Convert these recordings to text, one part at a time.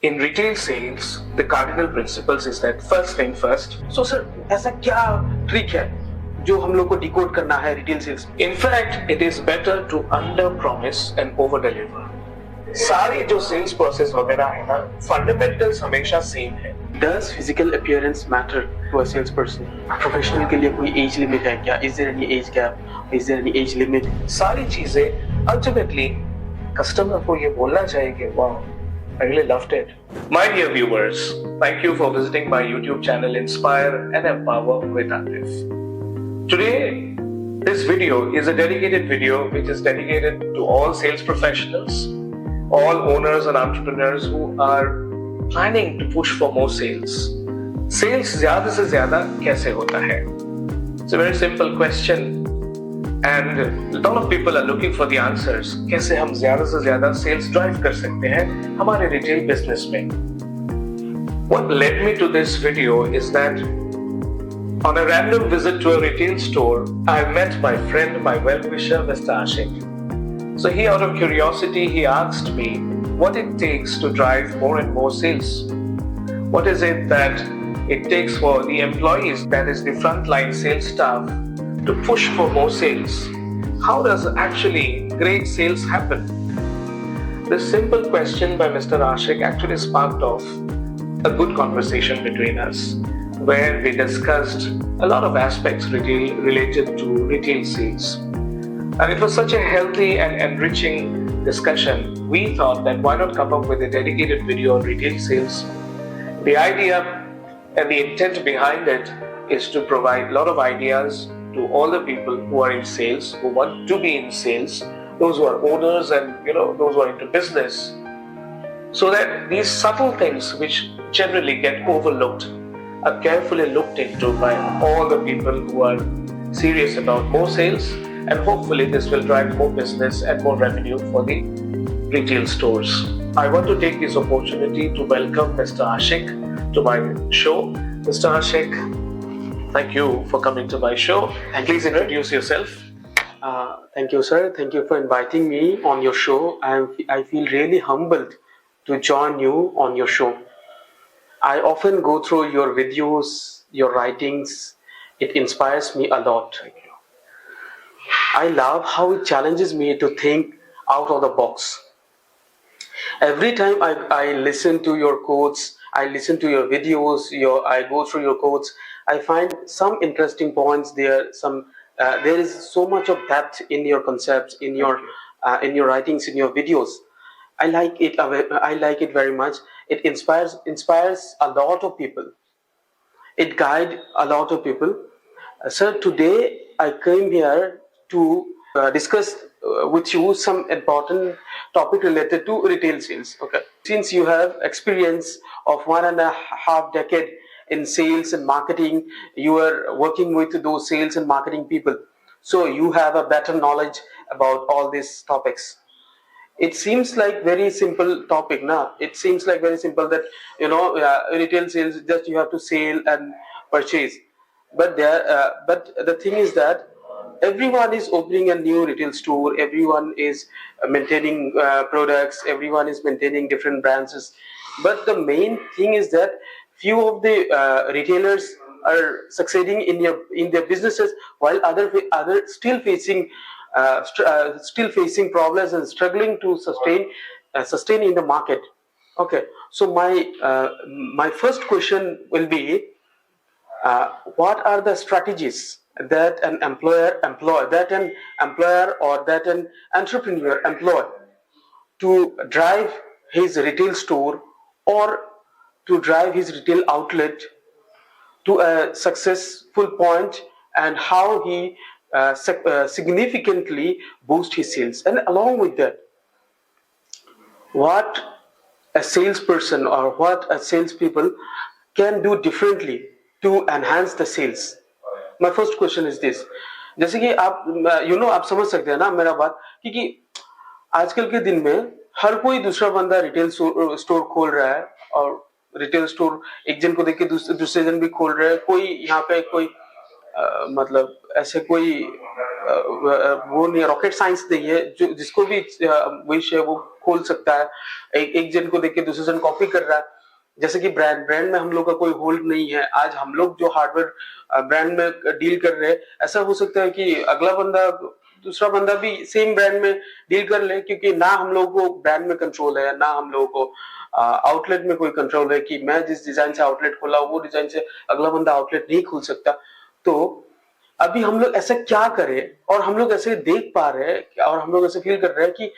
In retail sales, the cardinal principles is that first thing first. So sir, ऐसा क्या trick है जो हम लोग को डिकोड करना है retail sales? In fact, it is better to under promise and over deliver. सारी जो सेल्स प्रोसेस वगैरह है ना, फंडामेंटल्स हमेशा सेम है. Does physical appearance matter to a salesperson? Professional के लिए कोई एज लिमिट है क्या? Is there any age gap? Is there any age limit? सारी चीजें अल्टीमेटली कस्टमर को ये बोलना चाहिए कि वाह, I really loved it. My dear viewers, thank you for visiting my YouTube channel Inspire and Empower with Atif. Today, this video is a dedicated video which is dedicated to all sales professionals, all owners and entrepreneurs who are planning to push for more sales. Sales ज़्यादा से ज़्यादा कैसे होता है? It's a very simple question. And a lot of people are looking for the answers. कैसे हम ज़्यादा से ज़्यादा sales drive कर सकते हैं हमारे retail business में? What led me to this video is that on a random visit to a retail store, I met my friend, my well-wisher, Mr. Ashik. So he, out of curiosity, he asked me what it takes to drive more and more sales. What is it that it takes for the employees, that is the frontline sales staff, to push for more sales? How does actually great sales happen? This simple question by Mr. Ashik actually sparked off a good conversation between us, where we discussed a lot of aspects related to retail sales. And it was such a healthy and enriching discussion, we thought that why not come up with a dedicated video on retail sales. The idea and the intent behind it is to provide a lot of ideas to all the people who are in sales, who want to be in sales, those who are owners and those who are into business, so that these subtle things which generally get overlooked are carefully looked into by all the people who are serious about more sales, and hopefully this will drive more business and more revenue for the retail stores. I want to take this opportunity to welcome Mr. Ashik to my show. Mr. Ashik, thank you for coming to my show. And please introduce yourself. Thank you, sir. Thank you for inviting me on your show. I feel really humbled to join you on your show. I often go through your videos, your writings. It inspires me a lot. I love how it challenges me to think out of the box. Every time I listen to your quotes, I listen to your videos, I go through your quotes, I find some interesting points there. There is so much of depth in your concepts, in your writings, in your videos. I like it. I like it very much. It inspires a lot of people. It guides a lot of people. Sir, today I came here to discuss with you some important topic related to retail sales. Okay. Since you have experience of 1.5 decade in sales and marketing, you are working with those sales and marketing people, so you have a better knowledge about all these topics. It seems like very simple topic, na? It seems like very simple that retail sales, just you have to sell and purchase. But the thing is that everyone is opening a new retail store, everyone is maintaining products, everyone is maintaining different brands. But the main thing is that few of the retailers are succeeding in their businesses, while other still facing problems and struggling to sustain in the market. Okay, so my first question will be, what are the strategies that an employer or that an entrepreneur employ to drive his retail store or to drive his retail outlet to a successful point, and how he significantly boost his sales? And along with that, what a salesperson or what a salespeople can do differently to enhance the sales? My first question is this. जैसे कि आप समझ सकते हैं ना मेरा बात, क्योंकि आजकल के दिन में हर कोई दूसरा बंदा रिटेल स्टोर खोल रहा है, और रिटेल स्टोर एक जन को देख के दूसरे जन भी खोल रहे हैं. कोई यहाँ पे कोई मतलब ऐसे कोई वो नहीं, रॉकेट साइंस नहीं है, जो जिसको भी विश है वो खोल सकता है, एक जन को देख के दूसरे जन कॉपी कर रहा है। जैसे कि ब्रांड में हम लोग का कोई होल्ड नहीं है। आज हम लोग जो हार्डवेयर ब्रांड में डील कर रहे हैं, ऐसा हो सकता है कि अगला बंदा, दूसरा बंदा भी सेम ब्रांड में डील कर ले, क्योंकि ना हम लोगों को ब्रांड में कंट्रोल है, ना हम लोगों को आउटलेट में कोई कंट्रोल है कि मैं जिस डिजाइन से आउटलेट खोला वो डिजाइन से अगला बंदा आउटलेट नहीं खोल सकता। तो अभी हम लोग ऐसा क्या करें, और हम लोग ऐसे देख पा रहे हैं और हम लोग ऐसे फील कर रहे हैं कि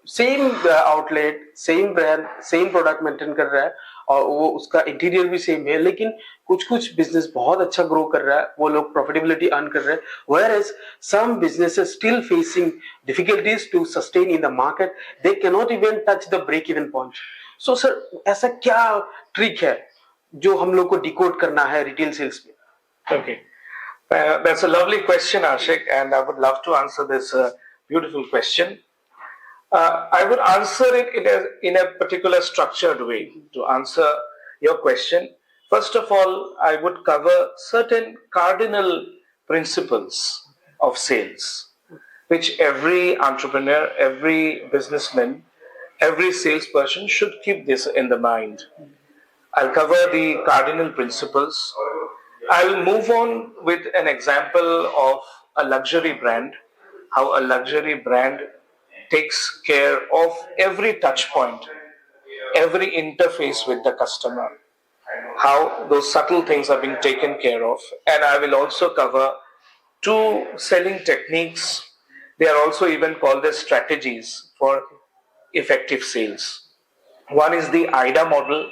same outlet, same brand, same product maintain कर रहा है और वो उसका इंटीरियर भी सेम है, लेकिन कुछ कुछ बिजनेस बहुत अच्छा ग्रो कर रहा है, वो लोग प्रॉफिटेबिलिटी अर्न कर रहे हैं, whereas some businesses still facing difficulties to sustain in the market, they cannot even touch the break even point. So sir, ऐसा क्या ट्रिक है जो हम लोग को डिकोड करना है रिटेल सेल्स में? Okay. That's a lovely question, Ashik, and I would love to answer this beautiful question. I would answer it in a particular structured way. To answer your question, first of all, I would cover certain cardinal principles of sales, which every entrepreneur, every businessman, every salesperson should keep this in the mind. I'll cover the cardinal principles. I will move on with an example of a luxury brand, how a luxury brand takes care of every touch point, every interface with the customer, how those subtle things are being taken care of. And I will also cover 2 selling techniques. They are also even called as strategies for effective sales. One is the AIDA model,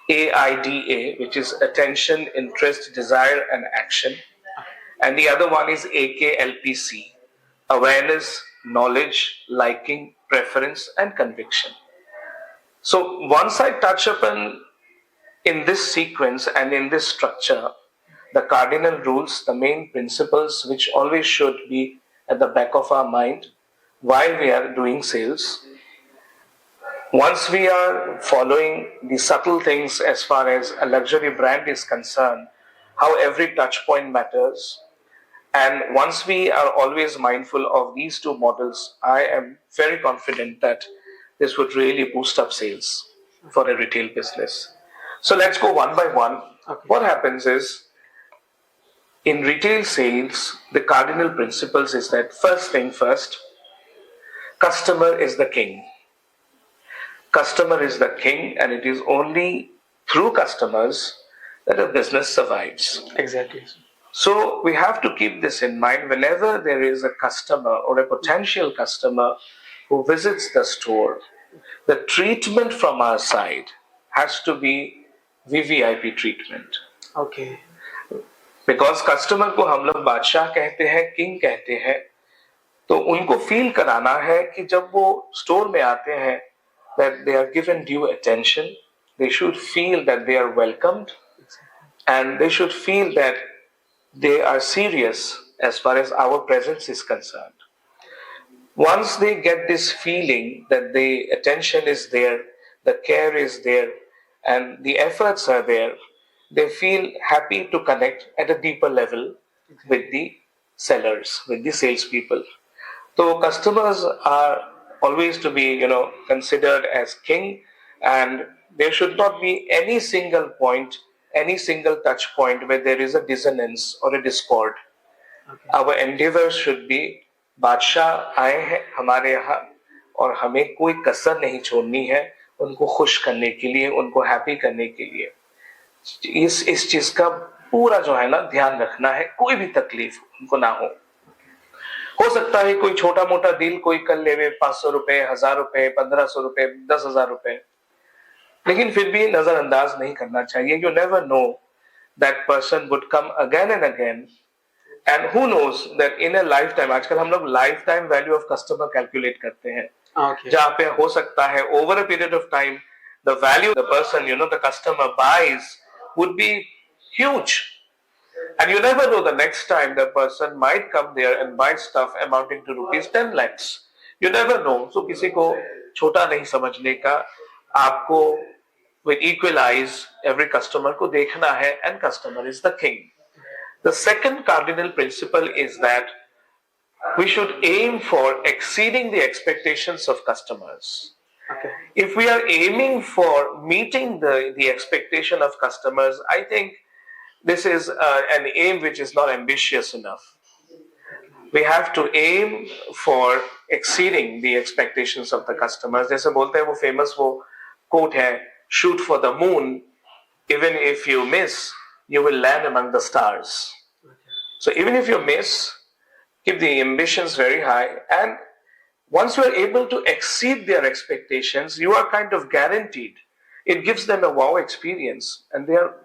AIDA, which is attention, interest, desire, and action. And the other one is AKLPC, awareness, knowledge, liking, preference, and conviction. So once I touch upon in this sequence and in this structure, the cardinal rules, the main principles which always should be at the back of our mind while we are doing sales. Once we are following the subtle things as far as a luxury brand is concerned, how every touch point matters, and once we are always mindful of these 2 models, I am very confident that this would really boost up sales for a retail business. So let's go one by one. Okay. What happens is, in retail sales, the cardinal principles is that first thing first, customer is the king. Customer is the king, and it is only through customers that a business survives. Exactly. So we have to keep this in mind whenever there is a customer or a potential customer who visits the store. The treatment from our side has to be VVIP treatment. Okay. Because customer को हम लोग बादशाह कहते हैं, king कहते हैं, तो उनको फील कराना है कि जब वो स्टोर में आते हैं, that they are given due attention, they should feel that they are welcomed, and they should feel that they are serious as far as our presence is concerned. Once they get this feeling that the attention is there, the care is there, and the efforts are there, they feel happy to connect at a deeper level with the sellers, with the salespeople. So customers are always to be, considered as king, and there should not be any single point, any single touch point where there is a dissonance or a discord. Okay. Our endeavor should be, बादशाह आए हैं हमारे यहाँ और हमें कोई कसर नहीं छोड़नी है उनको खुश करने के लिए, उनको हैप्पी करने के लिए। इस चीज का पूरा जो है ना ध्यान रखना है, कोई भी तकलीफ उनको ना हो सकता है कोई छोटा मोटा डील कोई कर ले, 500 रुपए, 1000 रुपए, 1500 रुपए, 10,000 रुपए, लेकिन फिर भी नजरअंदाज नहीं करना चाहिए। You never know, that person would come again and again, and who knows that in a lifetime, आजकल हम लोग lifetime value of customer calculate करते हैं, जहाँ पे हो सकता है over a period of time the value the person, the customer buys would be huge. And you never know, the next time the person might come there and buy stuff amounting to rupees 10 lakhs. You never know. So किसी को छोटा नहीं समझने का, आपको with equal eyes every customer को देखना है, and customer is the king. The second cardinal principle is that we should aim for exceeding the expectations of customers. Okay. If we are aiming for meeting the expectation of customers, I think this is an aim which is not ambitious enough. We have to aim for exceeding the expectations of the customers. जैसे बोलते हैं वो famous वो quote है, shoot for the moon, even if you miss, you will land among the stars. So even if you miss, keep the ambitions very high, and once you are able to exceed their expectations, you are kind of guaranteed. It gives them a wow experience, and they are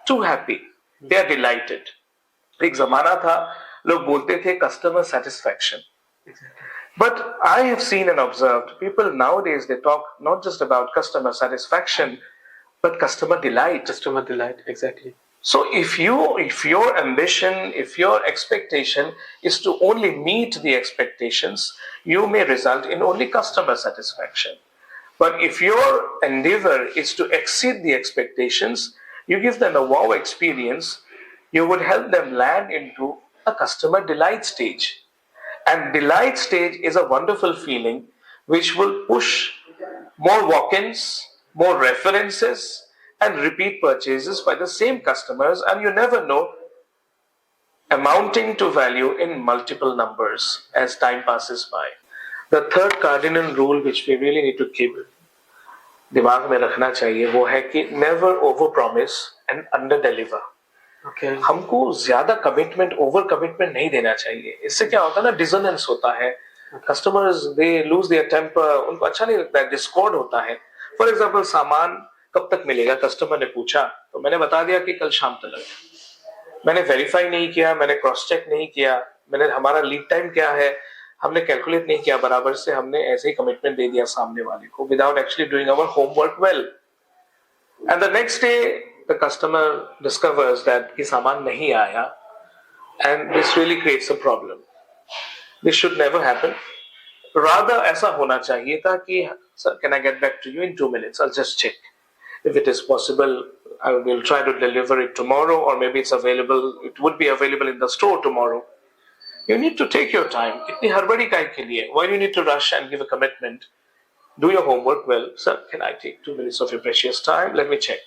too happy. They are delighted. एक जमाना था लोग बोलते थे customer satisfaction. But I have seen and observed people nowadays, they talk not just about customer satisfaction, but customer delight. Customer delight, exactly. So if your ambition, if your expectation is to only meet the expectations, you may result in only customer satisfaction. But if your endeavor is to exceed the expectations, you give them a wow experience, you would help them land into a customer delight stage. And delight stage is a wonderful feeling which will push more walk-ins, more references, and repeat purchases by the same customers, and you never know, amounting to value in multiple numbers as time passes by. The third cardinal rule which we really need to keep दिमाग में रखना चाहिए वो है कि never over promise and under deliver. Okay. हमको ज्यादा commitment over commitment नहीं देना चाहिए. इससे क्या होता है ना, डिसोनेंस होता है, customers they lose their temper, उनको अच्छा नहीं लगता है, डिस्कॉर्ड होता है. फॉर एग्जांपल सामान कब तक मिलेगा, कस्टमर ने पूछा तो मैंने बता दिया कि कल शाम तक. मैंने वेरीफाई नहीं किया, मैंने क्रॉस चेक नहीं किया, मैंने हमारा लीड टाइम क्या है हमने कैलकुलेट नहीं किया बराबर से, हमने ऐसे ही कमिटमेंट दे दिया सामने वाले को without actually doing our homework well. And the next day the customer discovers that कि सामान नहीं आया, and this really creates a problem. This should never happen. Rather ऐसा होना चाहिए था कि sir, can I get back to you in 2 minutes? I'll just check. If it is possible, I will try to deliver it tomorrow, or maybe it's available. It would be available in the store tomorrow. You need to take your time. इतनी हड़बड़ी काहे के लिए? Why do you need to rush and give a commitment? Do your homework well. Sir, can I take 2 minutes of your precious time? Let me check.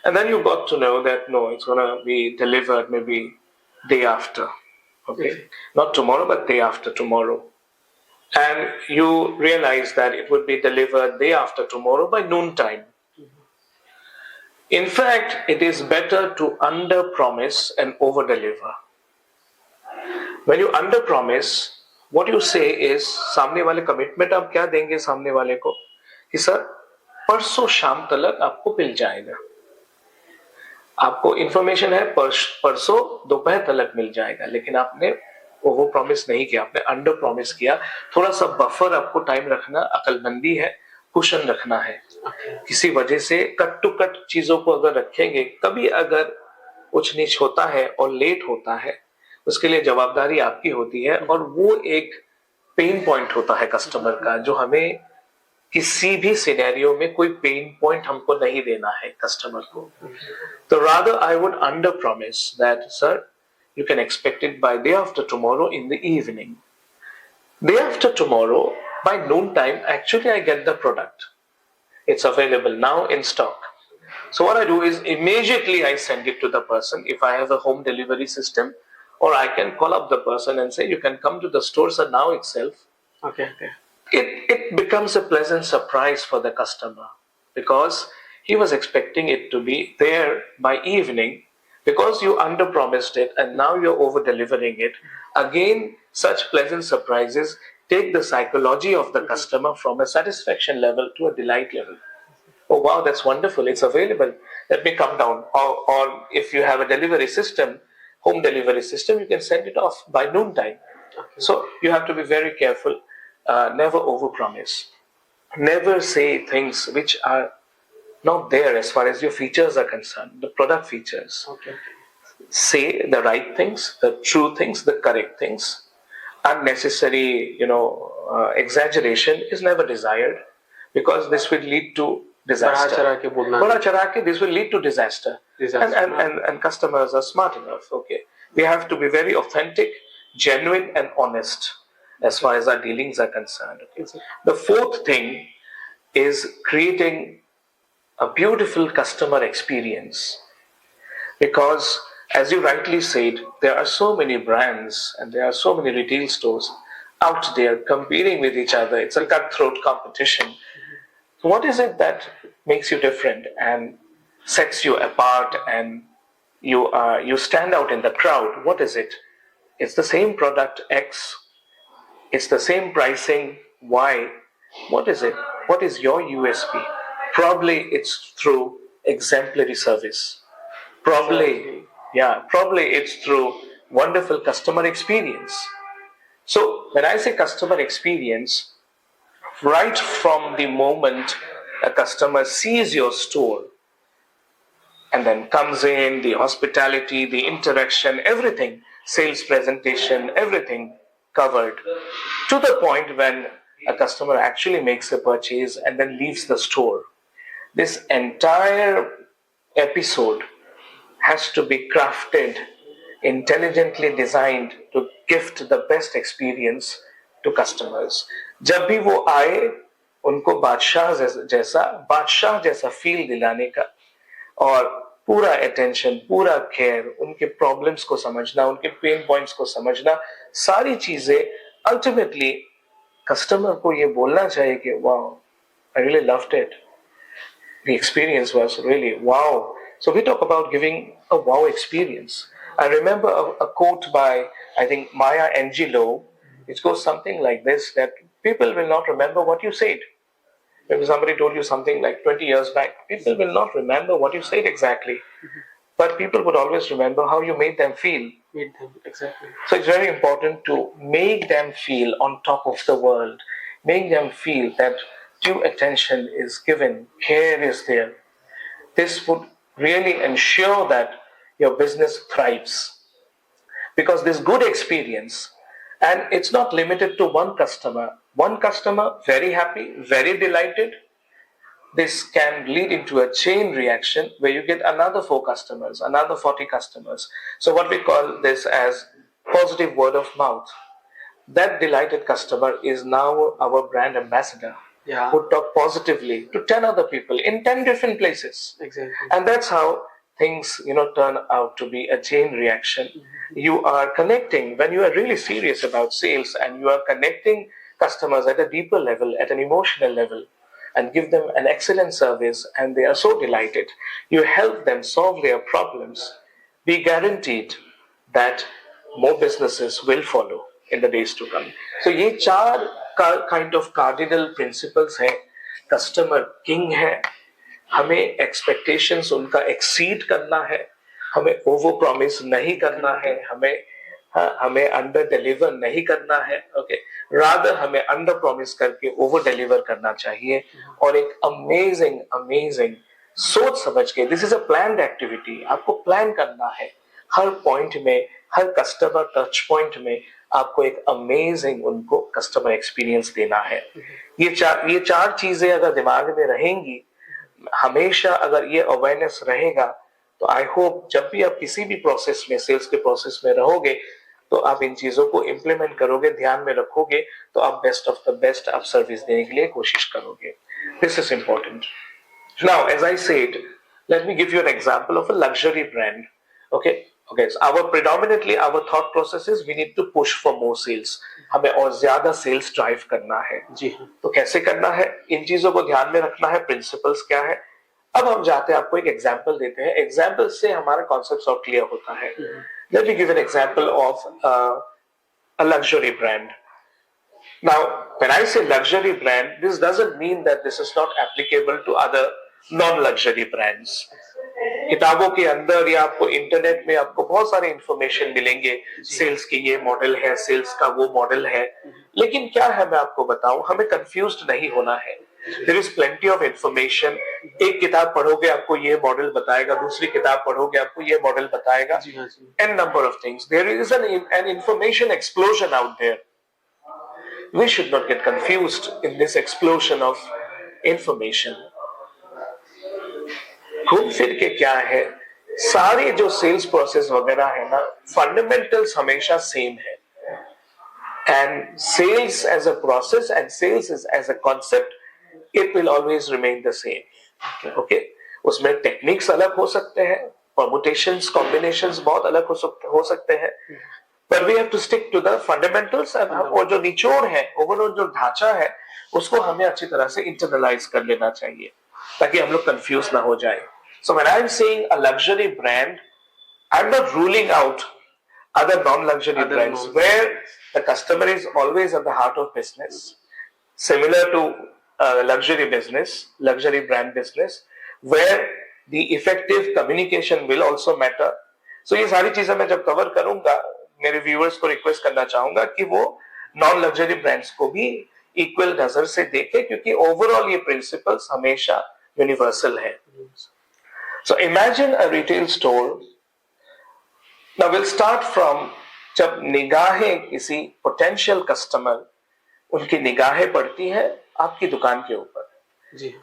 And then you got to know that no, it's going to be delivered maybe day after. Okay? Not tomorrow, but day after tomorrow. And you realize that it would be delivered day after tomorrow by noontime. In fact, it is better to under-promise and over-deliver. When you under-promise, what you say is, सामने वाले commitment आप क्या देंगे सामने वाले को? कि sir, परसों शाम तक आपको मिल जाएगा. आपको इंफॉर्मेशन है परसों दोपहर तक मिल जाएगा, लेकिन आपने ओवर प्रॉमिस नहीं किया, आपने अंडर प्रॉमिस किया. थोड़ा सा बफर आपको टाइम रखना अकलमंदी है, कुशन रखना है. किसी वजह से कट टू कट चीजों को अगर रखेंगे, कभी अगर उच्च नीच होता है और लेट होता है, उसके लिए जवाबदारी आपकी होती है, और वो एक पेन पॉइंट होता है कस्टमर का, जो हमें किसी भी सिनेरियो में कोई पेन पॉइंट हमको नहीं देना है कस्टमर को. तो rather I would under promise that sir, you can expect it by day after tomorrow in the evening. Day after tomorrow by noon time, actually I get the product. It's available now in stock. So what I do is immediately I send it to the person if I have a home delivery system, or I can call up the person and say you can come to the store sir now itself. Okay. It becomes a pleasant surprise for the customer because he was expecting it to be there by evening, because you under promised it and now you're over delivering it. Again, such pleasant surprises take the psychology of the customer from a satisfaction level to a delight level. Oh wow, that's wonderful, it's available, let me come down. Or if you have a delivery system, home delivery system, you can send it off by noontime. So you have to be very careful. Never overpromise. Never say things which are not there as far as your features are concerned, the product features. Okay. Say the right things, the true things, the correct things. Unnecessary, exaggeration is never desired, because this will lead to disaster. बड़ा चढ़ा के this will lead to disaster. And customers are smart enough. Okay, we have to be very authentic. genuine and honest as far as our dealings are concerned. Okay? The fourth thing is creating a beautiful customer experience, because as you rightly said, there are so many brands and there are so many retail stores out there competing with each other. It's a cutthroat competition. What is it that makes you different and sets you apart, and you stand out in the crowd? What is it? It's the same product X, it's the same pricing Y. What is it? What is your USP? Probably it's through exemplary service. Probably, probably it's through wonderful customer experience. So when I say customer experience, right from the moment a customer sees your store and then comes in, the hospitality, the interaction, everything, sales presentation, everything covered, to the point when a customer actually makes a purchase and then leaves the store. This entire episode has to be crafted, intelligently designed to gift the best experience to customers. जब भी वो आए, उनको बादशाह जैसा feel दिलाने का, और पूरा अटेंशन, पूरा केयर, उनके प्रॉब्लम्स को समझना, उनके पेन पॉइंट्स को समझना, सारी चीजें अल्टीमेटली कस्टमर को ये बोलना चाहिए कि wow, I really loved it, the experience was really wow. So we talk about giving a wow experience. I remember a quote by, I think, Maya Angelou. It goes something like this, that people will not remember what you said. Maybe somebody told you something like 20 years back. People will not remember what you said exactly. But people would always remember how you made them feel. Exactly. So it's very important to make them feel on top of the world. Make them feel that due attention is given, care is there. This would really ensure that your business thrives. Because this good experience, and it's not limited to one customer. One customer, very happy, very delighted. This can lead into a chain reaction where you get another 4 customers, another 40 customers. So what we call this as positive word of mouth. That delighted customer is now our brand ambassador. Yeah. Who talk positively to 10 other people in 10 different places. Exactly. And that's how things, turn out to be a chain reaction. Mm-hmm. You are connecting when you are really serious about sales, and you are connecting customers at a deeper level, at an emotional level, and give them an excellent service, and they are so delighted. You help them solve their problems. Be guaranteed that more businesses will follow in the days to come. So ये 4 kind of cardinal principles है. Customer king है, हमें expectations उनका exceed करना है, हमें over promise नहीं करना है, हमें under deliver नहीं करना है, okay? Rather हमें under promise करके over deliver करना चाहिए, और एक amazing सोच समझ के, this is a planned activity, आपको plan करना है, हर point में, हर customer touch point में आपको एक अमेजिंग उनको कस्टमर एक्सपीरियंस देना है. ये चार चीजें अगर दिमाग में रहेंगी, हमेशा अगर ये अवेयरनेस रहेगा, तो आई होप जब भी आप किसी भी प्रोसेस में, सेल्स के प्रोसेस में रहोगे, तो आप इन चीजों को इम्प्लीमेंट करोगे, ध्यान में रखोगे, तो आप बेस्ट ऑफ द बेस्ट आप सर्विस देने के लिए कोशिश करोगे. This is important. Now as I said, let me give you an example of a luxury brand. Okay, so predominantly our thought process is we need to push for more sales. हमें और ज्यादा sales drive करना है. जी. तो कैसे करना है, इन चीजों को ध्यान में रखना है. प्रिंसिपल्स क्या है, अब हम जाते हैं, आपको एक एग्जांपल देते हैं. एग्जांपल से हमारा कॉन्सेप्ट और क्लियर होता है. Late me give an example of a luxury brand. Now, when I say luxury brand, this doesn't mean that this is not applicable to other non-luxury brands. किताबों के अंदर या आपको इंटरनेट में आपको बहुत सारे इंफॉर्मेशन मिलेंगे, सेल्स की ये मॉडल है, सेल्स का वो मॉडल है. लेकिन क्या है, मैं आपको बताऊं, हमें कंफ्यूज्ड नहीं होना है. There is plenty of information. एक किताब पढ़ोगे आपको ये मॉडल बताएगा, दूसरी किताब पढ़ोगे आपको ये मॉडल बताएगा. An number of things. There is an information explosion out there. We should not get confused in this explosion of information. घूम फिर के क्या है, सारे जो सेल्स प्रोसेस वगैरह है ना, फंडामेंटल्स हमेशा सेम है. And sales as a process and sales as a concept, it will always remain the same. Okay? उसमें टेक्निक्स अलग हो सकते हैं, परमुटेशंस, कॉम्बिनेशंस बहुत अलग हो सकते हैं, but we have to stick to the fundamentals, और जो निचोड़ है, ओवरऑल जो ढांचा है, उसको हमें अच्छी तरह से इंटरनलाइज कर लेना चाहिए, ताकि हम लोग कंफ्यूज ना हो जाए. So when I'm saying a luxury brand, I'm not ruling out other non-luxury brands where the customer is always at the heart of business, similar to luxury business, luxury brand business, where the effective communication will also matter. So ये सारी चीजें मैं जब cover करूंगा, मेरे viewers को request करना चाहूंगा कि वो नॉन लग्जरी ब्रांड्स को भी इक्वल नजर से देखें, क्योंकि ओवरऑल ये प्रिंसिपल्स हमेशा यूनिवर्सल है. So imagine a retail store. Now will start from जब निगाहें किसी पोटेंशियल कस्टमर, उनकी निगाहें पड़ती है आपकी दुकान के ऊपर,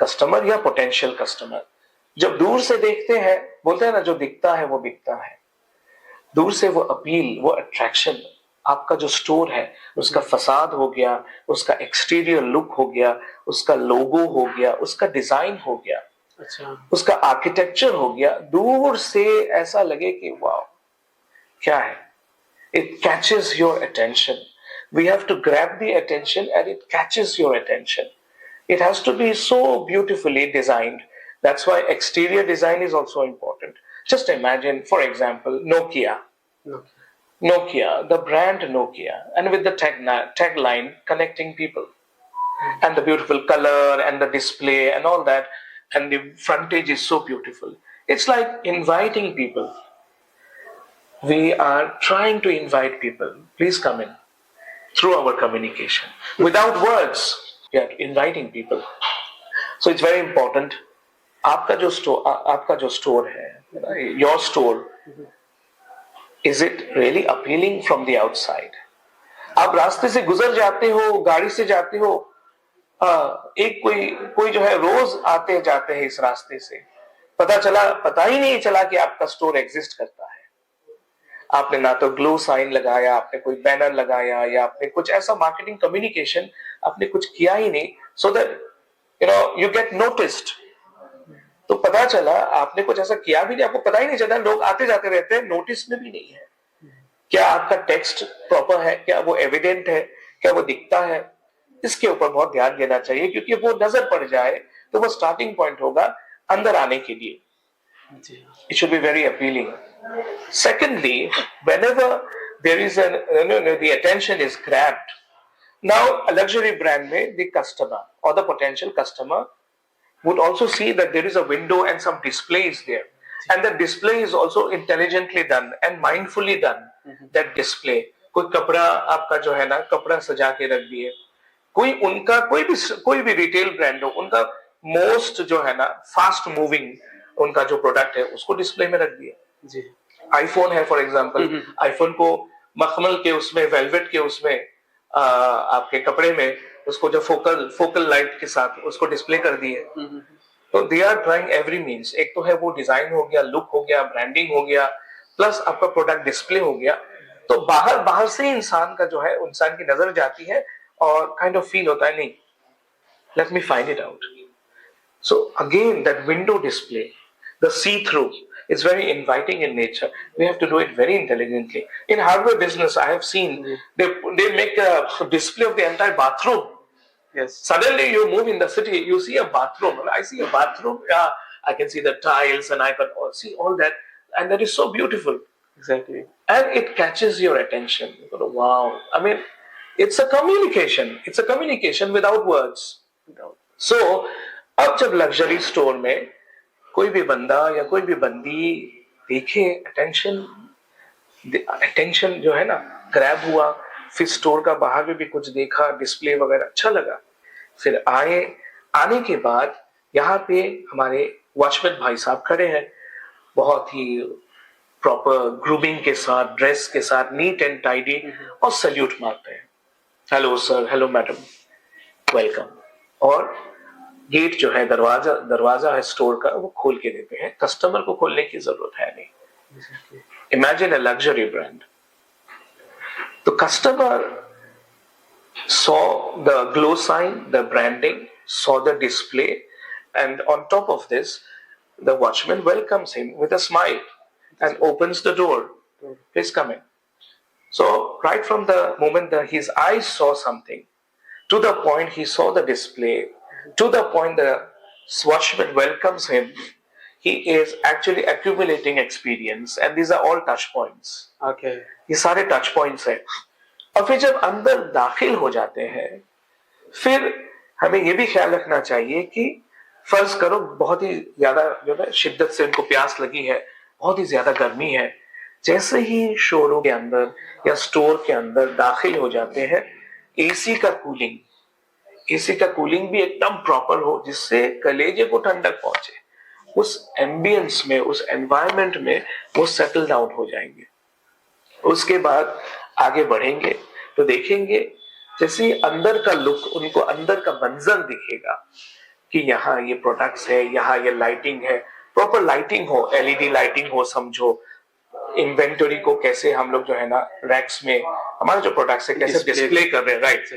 कस्टमर या पोटेंशियल कस्टमर, जब दूर से देखते हैं, बोलते हैं ना, जो दिखता है वो बिकता है. दूर से वो अपील, वो अट्रैक्शन, आपका जो स्टोर है उसका फसाद हो गया, उसका एक्सटीरियर लुक हो गया, उसका लोगो हो गया, उसका डिजाइन हो गया, उसका आर्किटेक्चर हो गया, दूर से ऐसा लगे कि वाह क्या है. It catches your attention. We have to grab the attention and it catches your attention. It has to be so beautifully designed. That's why exterior design is also important. Just imagine, for example, Nokia, the brand Nokia, and with the tagline connecting people, and the beautiful color and the display and all that, and the frontage is so beautiful. It's like inviting people. We are trying to invite people. Please come in through our communication. Without words, we are inviting people. So it's very important. आपका जो store है, your store, is it really appealing from the outside? आप रास्ते से गुजर जाते हो, गाड़ी से जाते हो, एक कोई जो है रोज आते जाते हैं इस रास्ते से, पता ही नहीं चला कि आपका स्टोर एग्जिस्ट करता है. आपने ना तो ग्लो साइन लगाया, आपने कोई बैनर लगाया, या आपने कुछ ऐसा मार्केटिंग कम्युनिकेशन आपने कुछ किया ही नहीं, so that you get noticed. तो पता चला आपने कुछ ऐसा किया भी नहीं, आपको पता ही नहीं चला, लोग आते जाते रहते हैं, नोटिस में भी नहीं है. क्या आपका टेक्स्ट प्रॉपर है, क्या वो एविडेंट है, क्या वो दिखता है, इसके ऊपर बहुत ध्यान देना चाहिए, क्योंकि वो नजर पड़ जाए तो वो स्टार्टिंग पॉइंट होगा अंदर आने के लिए. It should be very appealing. Secondly, whenever there is the attention is grabbed. Now a luxury brand में the customer or the potential customer would also see that there is a window and some display is there, and the display is also intelligently done and mindfully done. That display, कोई कपड़ा आपका जो है ना, कपड़ा सजा के रख दिए, कोई भी रिटेल ब्रांड हो, उनका मोस्ट जो है ना फास्ट मूविंग उनका जो प्रोडक्ट है उसको डिस्प्ले में रख दिया. आईफोन है फॉर एग्जांपल, आईफोन को मखमल के उसमें, वेलवेट के उसमें, आपके कपड़े में उसको जो फोकल लाइट के साथ उसको डिस्प्ले कर दिए. तो they are trying every means. एक तो है वो डिजाइन हो गया, लुक हो गया, ब्रांडिंग हो गया, प्लस आपका प्रोडक्ट डिस्प्ले हो गया. तो बाहर से इंसान का जो है, इंसान की नजर जाती है और काइंड ऑफ फील होता है, नहीं, let me find it out. So again that window display, the see through, it's very inviting in nature. We have to do it very intelligently. In hardware business, I have seen they make a display of the entire bathroom. Yes. Suddenly you move in the city, you see a bathroom. I see a bathroom. Yeah, I can see the tiles, and I can see all that, and that is so beautiful. Exactly. And it catches your attention. You go, wow. I mean, it's a communication. It's a communication without words. So, अब जब luxury store में कोई भी बंदा या कोई भी बंदी देखे, अटेंशन जो है ना ग्रैब हुआ, फिर स्टोर का बाहर में भी कुछ देखा, डिस्प्ले वगैरह अच्छा लगा, फिर आने के बाद यहाँ पे हमारे वॉचमैन भाई साहब खड़े हैं, बहुत ही प्रॉपर ग्रूमिंग के साथ, ड्रेस के साथ, नीट एंड टाइडी, और सैल्यूट मारते हैं, hello sir, hello madam, welcome. और गेट जो है, दरवाजा है स्टोर का, वो खोल के देते हैं. कस्टमर को खोलने की जरूरत है नहीं. Imagine a luxury brand. तो customer saw the glow sign, the branding, saw the display, and on top of this, the watchman welcomes him with a smile and opens the door. Please come in. So, right from the moment that his eyes saw something, to the point he saw the display, to the point the watchman welcomes him, he is actually accumulating experience, and these are all touch points. Okay. ये सारे touch points हैं. और फिर जब अंदर दाखिल हो जाते हैं, फिर हमें ये भी ख्याल रखना चाहिए कि फर्ज करो बहुत ही ज्यादा जो है शिद्दत से उनको प्यास लगी है, बहुत ही ज्यादा गर्मी है. जैसे ही शोरूम के अंदर या स्टोर के अंदर दाखिल हो जाते हैं, एसी का कूलिंग भी एकदम प्रॉपर हो, जिससे कलेजे को ठंडक पहुंचे. उस एम्बियंस में, उस एनवायरमेंट में वो सेटल डाउन हो जाएंगे. उसके बाद आगे बढ़ेंगे तो देखेंगे जैसे अंदर का लुक, उनको अंदर का मंजर दिखेगा कि यहाँ ये प्रोडक्ट्स है, यहाँ ये लाइटिंग है, प्रॉपर लाइटिंग हो, एलईडी लाइटिंग हो. समझो इन्वेंटरी को कैसे हम लोग जो है ना रैक्स में हमारे जो प्रोडक्ट्स है कैसे डिस्प्ले कर रहे हैं, राइट,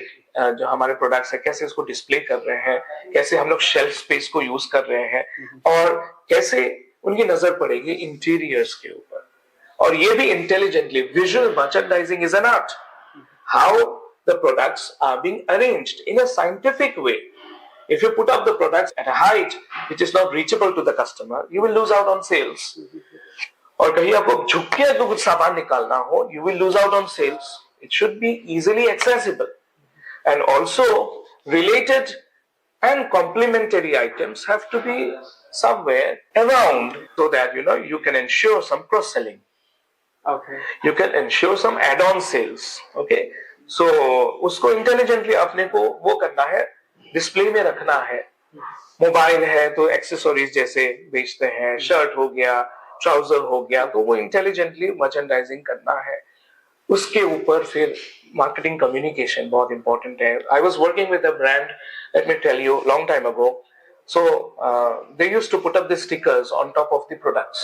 जो हमारे प्रोडक्ट्स है कैसे उसको डिस्प्ले कर रहे हैं, कैसे हम लोग शेल्फ स्पेस को यूज कर रहे हैं, और कैसे उनकी नजर पड़ेगी इंटीरियर्स के ऊपर. और ये भी intelligently, visual merchandising is an art. How the products are being arranged in a scientific way. If you put up the products at a height which is not reachable to the customer, you will lose out on sales. और कहीं आपको झुक के अगर कुछ सामान निकालना हो, you will lose out on sales. It should be easily accessible. And also, related and complementary items have to be somewhere around so that you can ensure some cross-selling. Okay. You can ensure some add-on sales. Okay. So उसको intelligently अपने को वो करना है, display में रखना है. Mobile है तो एक्सेसरीज जैसे बेचते हैं, शर्ट हो गया, ट्राउजर हो गया, तो वो इंटेलिजेंटली मर्चेंडाइजिंग करना है. उसके ऊपर फिर मार्केटिंग कम्युनिकेशन बहुत इंपॉर्टेंट है. I was working with a brand, let me tell you, long time ago. So they used to put up the stickers on top of the products.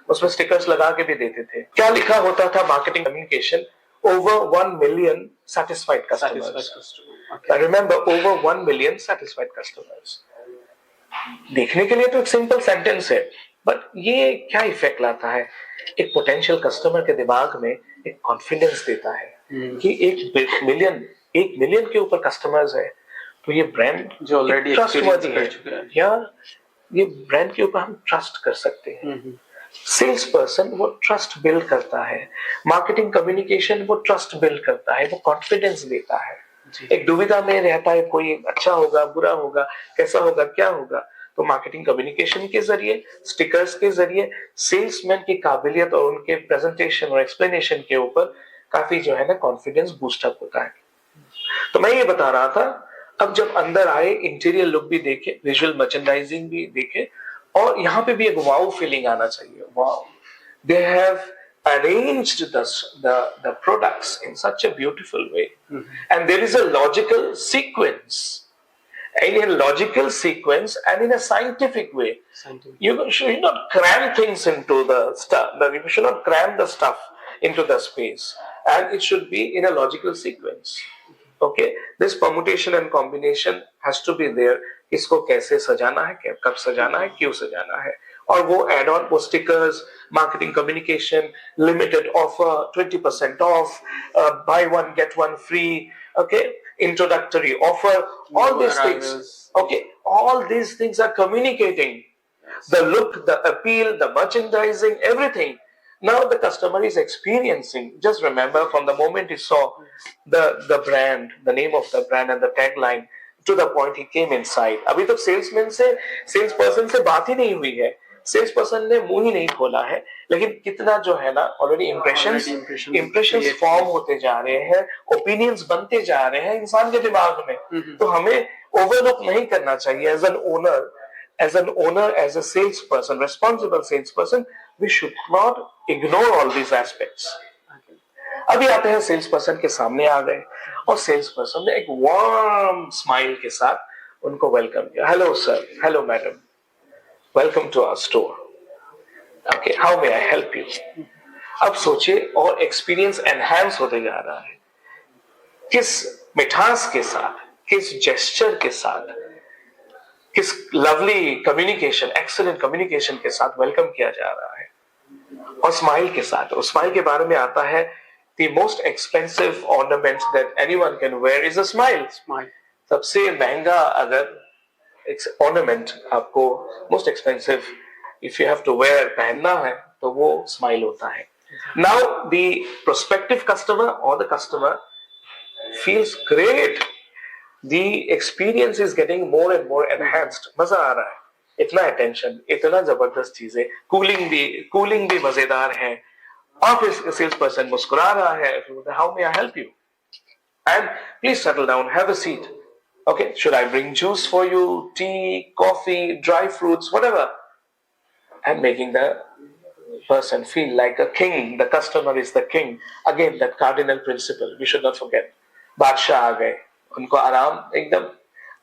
उसमें stickers लगा के भी देते थे. क्या लिखा होता था marketing communication? Over 1 million satisfied customers. Okay. I remember over 1 million satisfied customers. देखने के लिए तो एक सिंपल सेंटेंस है, बट ये क्या इफेक्ट लाता है? एक पोटेंशियल कस्टमर के दिमाग में एक कॉन्फिडेंस देता है कि 1 मिलियन के ऊपर कस्टमर्स है, तो ये ब्रांड जो ऑलरेडी ट्रस्टवर्दी है, या ये ब्रांड के ऊपर हम ट्रस्ट कर सकते हैं. सेल्स पर्सन वो ट्रस्ट बिल्ड करता है, मार्केटिंग कम्युनिकेशन वो ट्रस्ट बिल्ड करता है, वो कॉन्फिडेंस देता है. एक दुविधा में रहता है कोई, अच्छा होगा, बुरा होगा, कैसा होगा, क्या होगा, तो मार्केटिंग कम्युनिकेशन के जरिए, स्टिकर्स के जरिए, सेल्समैन की काबिलियत और उनके प्रेजेंटेशन और एक्सप्लेनेशन के ऊपर काफी जो है ना कॉन्फिडेंस बूस्टअप होता है. तो मैं ये बता रहा था, अब जब अंदर आए, इंटीरियर लुक भी देखे, विजुअल मर्चेंडाइजिंग भी देखे, और यहाँ पे भी एक वाव फीलिंग आना चाहिए. Wow, they have arranged the products in such a beautiful way, and there is a logical sequence, and in a logical sequence and in a scientific way. You should not cram things into the stuff. You should not cram the stuff into the space, and it should be in a logical sequence. Okay, this permutation and combination has to be there. इसको कैसे सजाना है, कब सजाना है, क्यों सजाना है, और वो एड ऑन, वो stickers, marketing communication, limited offer, 20% of, by one get one free, okay, introductory offer, all these things, okay, all these things are communicating the look, the appeal, the merchandising, everything. Now the customer is experiencing. Just remember, from the moment he saw the brand, the name of the brand and the tagline, to the point he came inside. अभी तो sales person से बात ही नहीं हुई है, sales person ने मुंह ही नहीं खोला है, लेकिन कितना जो है ना ऑलरेडी इंप्रेशंस फॉर्म होते जा रहे हैं, ओपिनियंस बनते जा रहे हैं इंसान के दिमाग में. तो हमें ओवरलुक नहीं करना चाहिए. As an owner, as a salesperson, responsible salesperson, we should not ignore all these aspects. अभी आते हैं, सेल्स पर्सन के सामने आ गए और सेल्स पर्सन ने एक वार्म स्माइल के साथ उनको वेलकम किया. Hello sir, hello madam, welcome to our store. Okay, how may I help you? अब सोचिए, और एक्सपीरियंस एनहांस होते जा रहा है. किस मिठास के साथ, किस जेस्चर के साथ, किस लवली कम्युनिकेशन, एक्सीलेंट कम्युनिकेशन के साथ वेलकम किया जा रहा है, और स्माइल के साथ। और स्माइल के बारे में आता है, the most expensive ornament that anyone can wear is a smile. सबसे महंगा अगर ornament आपको most expensive if you have to wear पहनना है तो वो स्माइल होता है। Now the prospective customer or the customer feels great. The experience is getting more and more enhanced. मजा आ रहा है, इतना attention, इतना जबरदस्त चीजें, कूलिंग भी मजेदार है, और फिर सेल्स पर्सन मुस्कुरा रहा है, how may I help you, and please settle down, have a seat, okay, should I bring juice for you, T, coffee, dry fruits, whatever, and making the person feel like a king. The customer is the king. Again, that cardinal principle we should not forget. बादशाह आ गए, उनको एकदम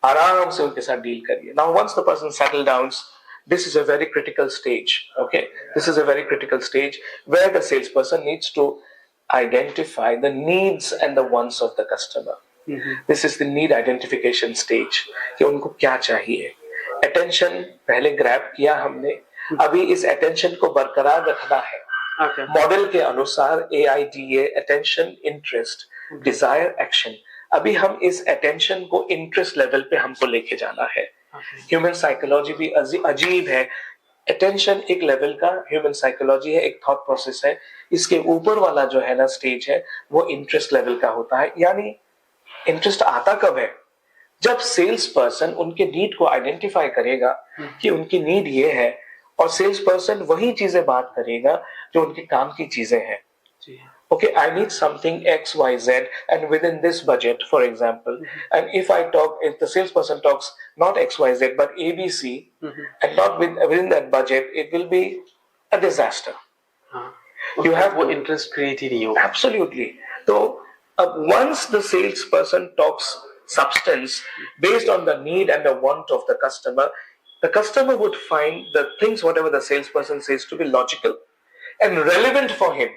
आराम से उनके साथ deal करिए. Now once the person settle down, this is a very critical stage. Okay, this is a very critical stage where the salesperson needs to identify the needs and the wants of the customer. This is the need identification stage, कि उनको क्या चाहिए. Attention पहले grab किया हमने, अभी इस attention को बरकरार रखना है. मॉडल के अनुसार AIDA, attention, interest, desire, action. अभी हम इस attention को interest level पे हमको लेके जाना है. ह्यूमन साइकोलॉजी भी अजीब है. अटेंशन एक लेवल का ह्यूमन साइकोलॉजी है, एक थॉट प्रोसेस है. इसके ऊपर वाला जो है ना स्टेज है, वो इंटरेस्ट लेवल का होता है. यानी इंटरेस्ट आता कब है? जब सेल्स पर्सन उनके नीड को आइडेंटिफाई करेगा कि उनकी नीड ये है, और सेल्स पर्सन वही चीजें बात करेगा जो उनके काम की चीजें हैं. Okay, I need something X, Y, Z, and within this budget, for example. And if the salesperson talks not X, Y, Z, but A, B, C, and not within that budget, it will be a disaster. You have वो interest create ही नहीं होगा. Absolutely. So once the salesperson talks substance based on the need and the want of the customer would find the things whatever the salesperson says to be logical and relevant for him.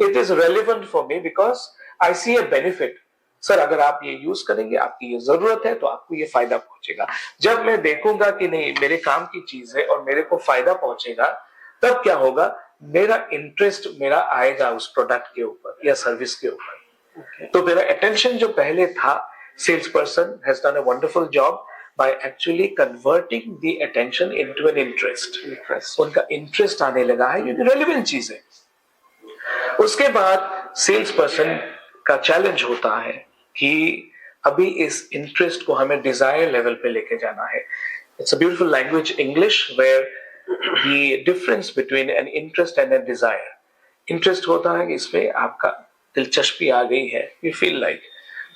It is relevant for me because I see a benefit. Sir अगर आप ये use करेंगे, आपकी ये जरूरत है, तो आपको ये फायदा पहुंचेगा. जब मैं देखूंगा कि नहीं मेरे काम की चीज है और मेरे को फायदा पहुंचेगा, तब क्या होगा, मेरा इंटरेस्ट मेरा आएगा उस प्रोडक्ट के ऊपर या सर्विस के ऊपर. तो मेरा अटेंशन जो पहले था, sales person has done a wonderful job by actually converting the attention into an interest. उनका इंटरेस्ट आने लगा है, ये रेलेवेंट चीज है. उसके बाद सेल्स पर्सन का चैलेंज होता है कि अभी इस इंटरेस्ट को हमें डिजायर लेवल पे लेके जाना है. It's a beautiful language English where the difference between an interest and an desire. Interest होता है कि इसमें आपका दिलचस्पी आ गई है, you feel like,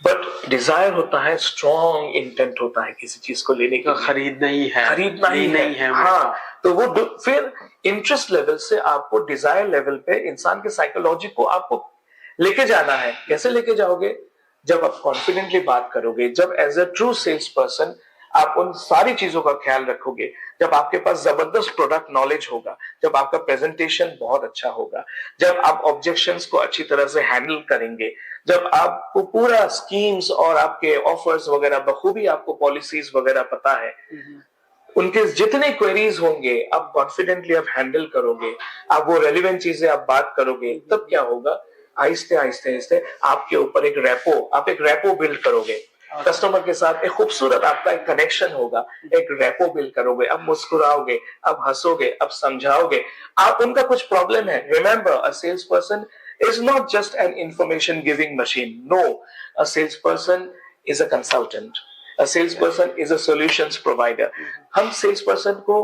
but desire होता है, स्ट्रॉन्ग इंटेंट होता है किसी चीज को लेने का, खरीदना ही है. हाँ, तो वो फिर इंटरेस्ट लेवल से आपको डिजायर लेवल पे इंसान के साइकोलॉजी को आपको लेके जाना है. कैसे लेके जाओगे? जब आप कॉन्फिडेंटली बात करोगे, जब as a true sales person आप उन सारी चीजों का ख्याल रखोगे, जब आपके पास जबरदस्त प्रोडक्ट नॉलेज होगा, जब आपका प्रेजेंटेशन बहुत अच्छा होगा, जब आप ऑब्जेक्शंस को अच्छी तरह से हैंडल करेंगे, जब आपको पूरा स्कीम्स और आपके ऑफर्स वगैरह बखूबी, आपको पॉलिसीज वगैरह पता है, उनके जितने क्वेरीज होंगे आप कॉन्फिडेंटली आप हैंडल करोगे, आप वो रेलिवेंट चीजें आप बात करोगे, तब क्या होगा, आहिस्ते आहिस्ते आपके ऊपर आप एक रेपो बिल्ड करोगे कस्टमर के साथ. एक खूबसूरत आपका एक कनेक्शन होगा, एक रेपो बिल्ड करोगे. अब मुस्कुराओगे, अब हंसोगे, अब समझाओगे. आप उनका कुछ प्रॉब्लम है, remember a sales person is not just an information giving machine. No, a salesperson is a consultant. A salesperson is a solutions provider. हम salesperson को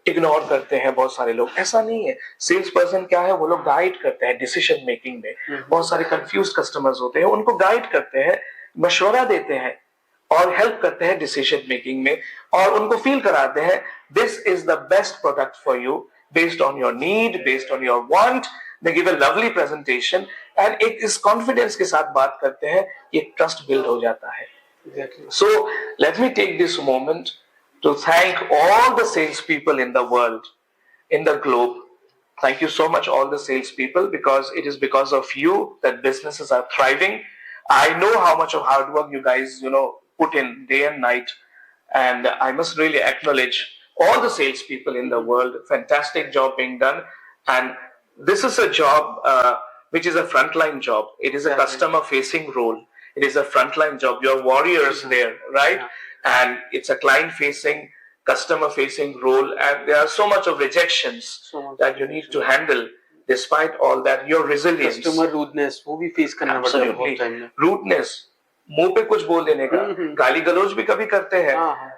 इग्नोर करते हैं बहुत सारे लोग. ऐसा नहीं है. सेल्स पर्सन क्या है, वो लोग गाइड करते हैं डिसीजन मेकिंग में. बहुत सारे कंफ्यूज कस्टमर्स होते हैं, उनको गाइड करते हैं, मशवरा देते हैं और हेल्प करते हैं डिसीजन मेकिंग में, और उनको फील कराते हैं this is the best product for you based on your need, based on your want. They give a lovely presentation and एक इस confidence के साथ बात करते हैं, ये trust build हो जाता है. So let me take this moment to thank all the salespeople in the world, in the globe. Thank you so much, all the salespeople, because it is because of you that businesses are thriving. I know how much of hard work you guys, put in day and night. And I must really acknowledge all the salespeople in the world. Fantastic job being done. And this is a job which is a frontline job. It is a customer facing role. It is a frontline job. You're warriors there, right? Yeah. And it's a client facing, customer facing role. And there are so much of rejections that you need to handle. Despite all that, your resilience. Customer rudeness, वो भी face करना पड़ता है बहुत time में. Rudeness, मुंह पे कुछ बोल देने का, गाली गलौज भी कभी करते हैं.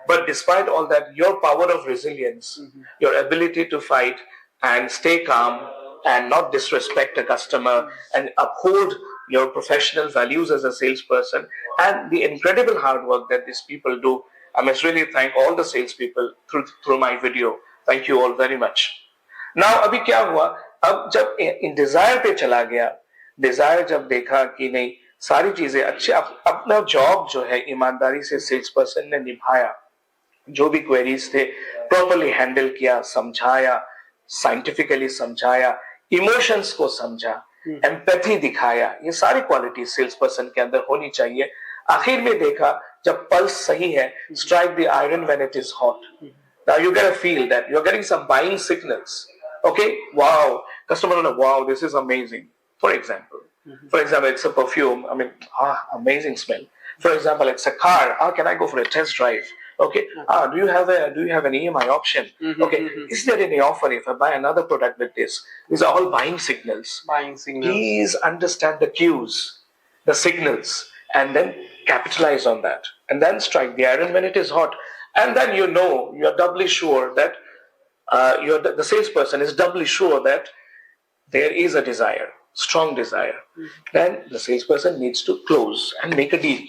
But despite all that, your power of resilience, your ability to fight and stay calm and not disrespect a customer and uphold your professional values as a salesperson, and the incredible hard work that these people do. I must really thank all the salespeople through my video. Thank you all very much. Now, अभी क्या हुआ? अब जब Dzire पे चला गया, Dzire जब देखा कि नहीं सारी चीजें अच्छी, अपना जॉब जो है ईमानदारी से सेल्स पर्सन ने निभाया, जो भी क्वेरीज थे प्रॉपर्ली हैंडल किया, समझाया, साइंटिफिकली समझाया, इमोशंस को समझा, एम्पैथी दिखाया, ये सारी क्वालिटी सेल्स पर्सन के अंदर होनी चाहिए. आखिर में देखा जब पल्स सही है, strike the iron when it is hot. Now you get a feel that you're getting some buying signals. Okay, wow, customer, wow, this is amazing. For example, it's a perfume. I mean, amazing smell. For example, it's a car. Can I go for a test drive? Okay. Do you have an EMI option? Okay. Is there any offer if I buy another product with this? These are all buying signals. Please understand the cues, the signals, and then capitalize on that, and then strike the iron when it is hot. And then you're doubly sure that the salesperson is doubly sure that there is a desire, strong desire. Then the salesperson needs to close and make a deal.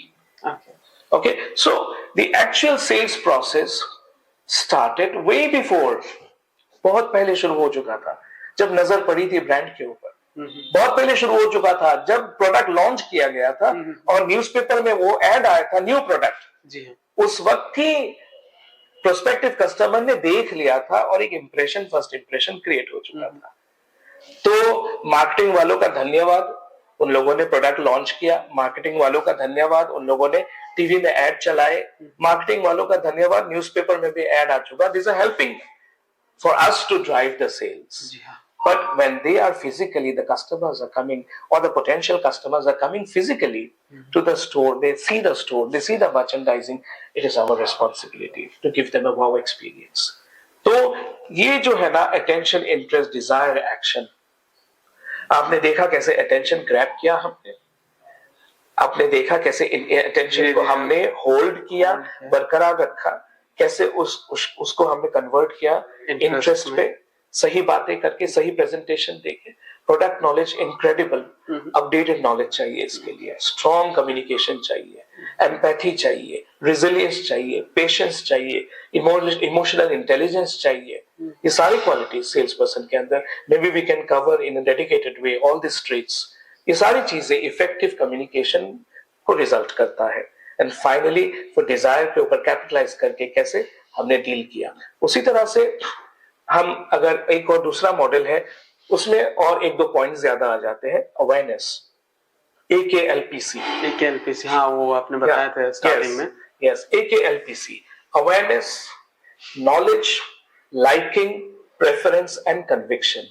Okay. So the actual sales process started way before. बहुत पहले शुरू हो चुका था जब नजर पड़ी थी ब्रांड के ऊपर. बहुत पहले शुरू हो चुका था जब प्रोडक्ट लॉन्च किया गया था और न्यूज़पेपर में वो एड आया था, न्यू प्रोडक्ट. उस वक्त ही प्रोस्पेक्टिव कस्टमर ने देख लिया था और एक फर्स्ट इंप्रेशन क्रिएट हो चुका था. तो मार्केटिंग वालों का धन्यवाद, उन लोगों ने प्रोडक्ट लॉन्च किया. मार्केटिंग वालों का धन्यवाद, उन लोगों ने टीवी में एड चलाए. मार्केटिंग वालों का धन्यवाद, न्यूज़पेपर में भी एड आ चुका. This are helping for us to drive the sales. But when they are physically, the customers are coming, or the potential customers are coming physically to the store, they see the store, they see the merchandising, it is our responsibility to give them a wow experience. तो ये जो है ना attention, interest, desire, action, आपने देखा कैसे attention grab किया हमने, आपने देखा कैसे attention को हमने hold किया, बरकरार रखा, कैसे उसको हमने convert किया interest पे, सही बातें करके, सही प्रेजेंटेशन देके. Product knowledge incredible, updated knowledge चाहिए इसके लिए, स्ट्रॉन्ग कम्युनिकेशन चाहिए, एम्पैथी चाहिए, रिजिलियंस चाहिए, पेशेंस चाहिए, इमोशनल इंटेलिजेंस चाहिए. ये सारी क्वालिटी सेल्स पर्सन के अंदर, maybe we can cover in a dedicated way all this traits. ये सारी चीजें इफेक्टिव कम्युनिकेशन को रिजल्ट करता है. एंड फाइनली फॉर डिजायर के ऊपर कैपिटलाइज करके कैसे हमने डील किया. उसी तरह से हम अगर एक और दूसरा मॉडल है उसमें और एक दो पॉइंट ज्यादा आ जाते हैं. Awareness, AKLPC. हाँ, वो आपने बताया था स्टार्टिंग में. Yes, AKLPC, awareness, knowledge, liking, preference and conviction.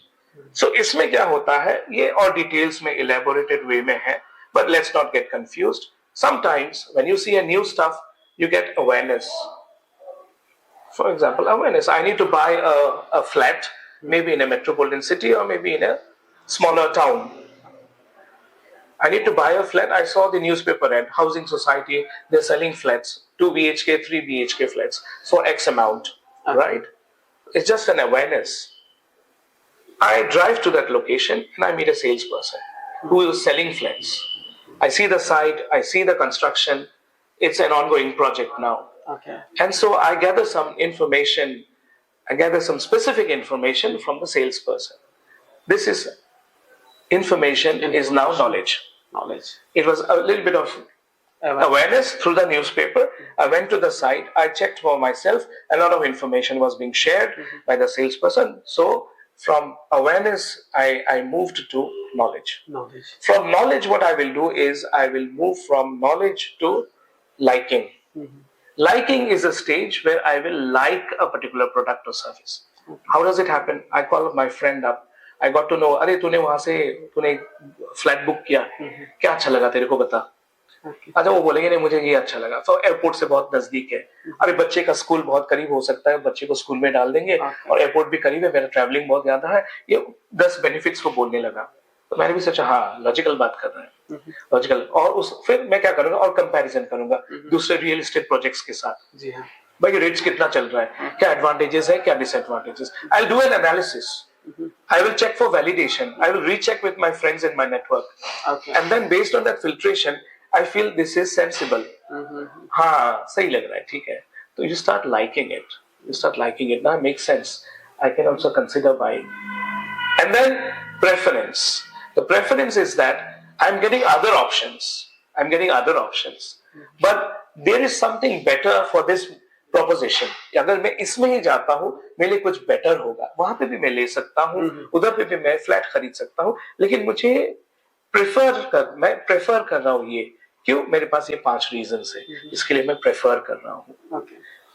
So इसमें क्या होता है ये और डिटेल्स में इलेबोरेटेड वे में है, but let's not get confused. Sometimes when you see a new stuff you get awareness. For example, awareness. I need to buy a flat, maybe in a metropolitan city or maybe in a smaller town. I need to buy a flat. I saw the newspaper ad, housing society, they're selling flats, 2 BHK, 3 BHK flats for X amount, right? It's just an awareness. I drive to that location and I meet a salesperson who is selling flats. I see the site, I see the construction. It's an ongoing project now. Okay. And so I gather some information, I gather some specific information from the salesperson. This is information is now knowledge. It was a little bit of awareness through the newspaper. I went to the site, I checked for myself, a lot of information was being shared by the salesperson. So from awareness, I moved to knowledge. Knowledge. From knowledge, what I will do is I will move from knowledge to liking. Liking is a stage where I will like a particular product or service. How does it happen? I call my friend up. I got to know, अरे तूने वहां से तूने flight book किया, क्या अच्छा लगा तेरे को बता. अच्छा वो बोलेंगे नहीं मुझे ये अच्छा लगा. तो एयरपोर्ट से बहुत नजदीक है. अरे बच्चे का स्कूल बहुत करीब हो सकता है, बच्चे को स्कूल में डाल देंगे और एयरपोर्ट भी करीब है, मेरा ट्रैवलिंग बहुत ज्यादा है. ये 10 बेनिफिट्स को बोलने लगा. तो मैंने भी सोचा हाँ लॉजिकल बात कर रहे हैं, लॉजिकल. और उस फिर मैं क्या करूंगा और कंपैरिजन करूंगा दूसरे रियल एस्टेट प्रोजेक्ट्स के साथ. जी हाँ. भाई रेट्स कितना चल रहा है, क्या एडवांटेजेस है, क्या disadvantages. I will do an analysis. I will check for validation. I will recheck with my friends in my network. Okay. And then based on that filtration, I feel this is sensible. हाँ सही लग रहा है, ठीक है. So you start liking it. You start liking it. Now it makes sense. I can also consider buying. And then preference. The preference is that I'm getting other options. I'm getting other options. But there is something better for this proposition. अगर मैं इसमें ही जाता हूँ मेरे लिए कुछ better होगा, वहां पे भी मैं ले सकता हूँ, उधर पे भी मैं फ्लैट खरीद सकता हूँ, लेकिन मुझे मैं प्रेफर कर रहा हूँ ये. क्यों? मेरे पास ये 5 रीजंस है इसके लिए मैं प्रेफर कर रहा हूँ.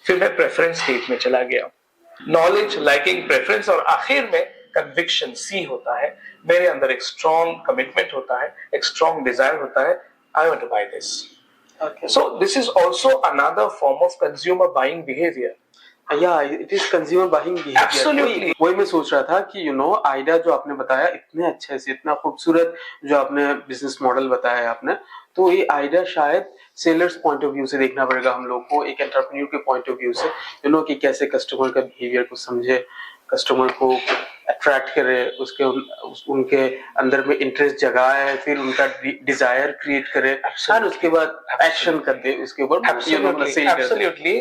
फिर मैं प्रेफरेंस स्टेट में चला गया. नॉलेज, लाइकिंग, प्रेफरेंस और आखिर में कन्विक्शन सी होता है. मेरे अंदर एक स्ट्रॉन्ग कमिटमेंट होता है, एक स्ट्रॉन्ग डिजायर होता है. I want to buy this. Okay. So this is also another form of consumer buying behavior. Yeah, it is consumer buying behavior. Absolutely. वही मैं सोच रहा था कि आइडिया जो आपने बताया इतने अच्छे से, इतना खूबसूरत जो आपने बिजनेस मॉडल बताया आपने, तो ये आइडिया शायद सेलर्स पॉइंट ऑफ व्यू से देखना पड़ेगा हम लोग को, एक एंटरप्रेन्योर के पॉइंट ऑफ व्यू से, कि कैसे कस्टमर का बिहेवियर को समझे, कस्टमर को अट्रैक्ट करे, उनके अंदर में इंटरेस्ट जगाए, फिर उनका डिजायर क्रिएट करे और उसके बाद एक्शन कर दे उसके ऊपर. एब्सोल्युटली.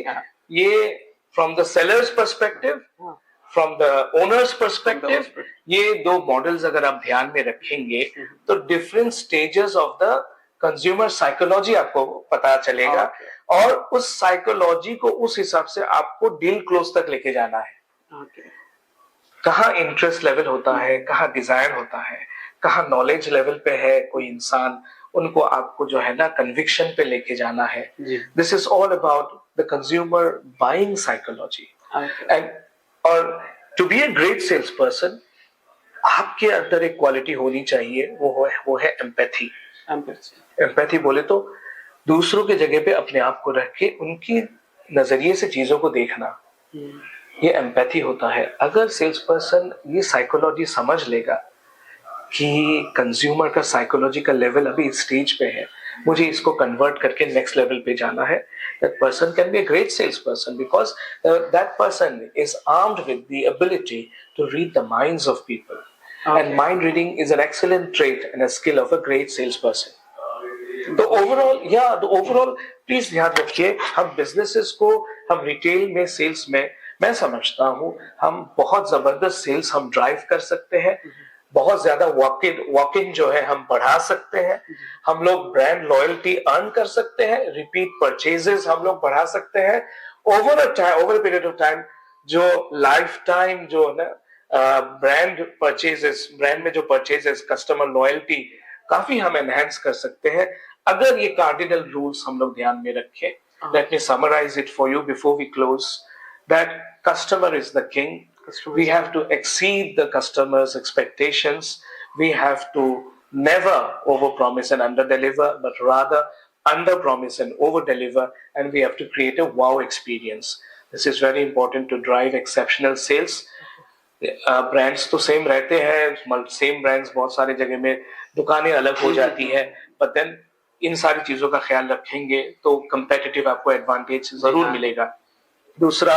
ये from the sellers perspective, from the owners perspective, ये 2 मॉडल्स अगर आप ध्यान में रखेंगे तो different stages of the consumer psychology आपको पता चलेगा. और उस साइकोलॉजी को उस हिसाब से आपको डील क्लोज तक लेके जाना है. कहाँ इंटरेस्ट लेवल होता है, कहाँ डिजायर होता है, कहाँ नॉलेज लेवल पे है कोई इंसान, उनको आपको जो है ना कन्विक्शन पे लेके जाना है. This is all about the consumer buying psychology. And और to be a great sales person आपके अंदर एक क्वालिटी होनी चाहिए, वो है एम्पैथी. एम्पैथी बोले तो दूसरों के जगह पे अपने आप को रख के उनकी नजरिए से चीजों को देखना, ये एम्पैथी होता है. अगर सेल्स पर्सन ये साइकोलॉजी समझ लेगा कि कंज्यूमर का साइकोलॉजिकल लेवल अभी इस स्टेज पे है, मुझे इसको कन्वर्ट करके नेक्स्ट लेवल पे जाना है, that person can be a great sales person because that person is armed with the ability to read the minds of people. And mind reading is an excellent trait and a skill of a great sales person. तो overall please ध्यान रखिए, हम businesses को, हम retail में, sales में, मैं समझता हूं हम बहुत जबरदस्त सेल्स हम ड्राइव कर सकते हैं. बहुत ज्यादा वॉक इन जो है हम बढ़ा सकते हैं. हम लोग ब्रांड लॉयल्टी अर्न कर सकते हैं. रिपीट परचेजेस हम लोग बढ़ा सकते हैं. Over a period of time जो लाइफ टाइम जो ना ब्रांड में जो परचेजेस, कस्टमर लॉयल्टी काफी हम एनहेंस कर सकते हैं अगर ये कार्डिनल रूल्स हम लोग ध्यान में रखें. Let me summarize it for you before we close. That customer is the king. We have to exceed the customer's expectations. We have to never overpromise and underdeliver, but rather underpromise and overdeliver. And we have to create a wow experience. This is very important to drive exceptional sales. Brands तो same रहते हैं, same brands बहुत सारे जगह में दुकानें अलग हो जाती हैं, but then इन सारी चीजों का ख्याल रखेंगे तो competitive आपको advantage जरूर मिलेगा. दूसरा,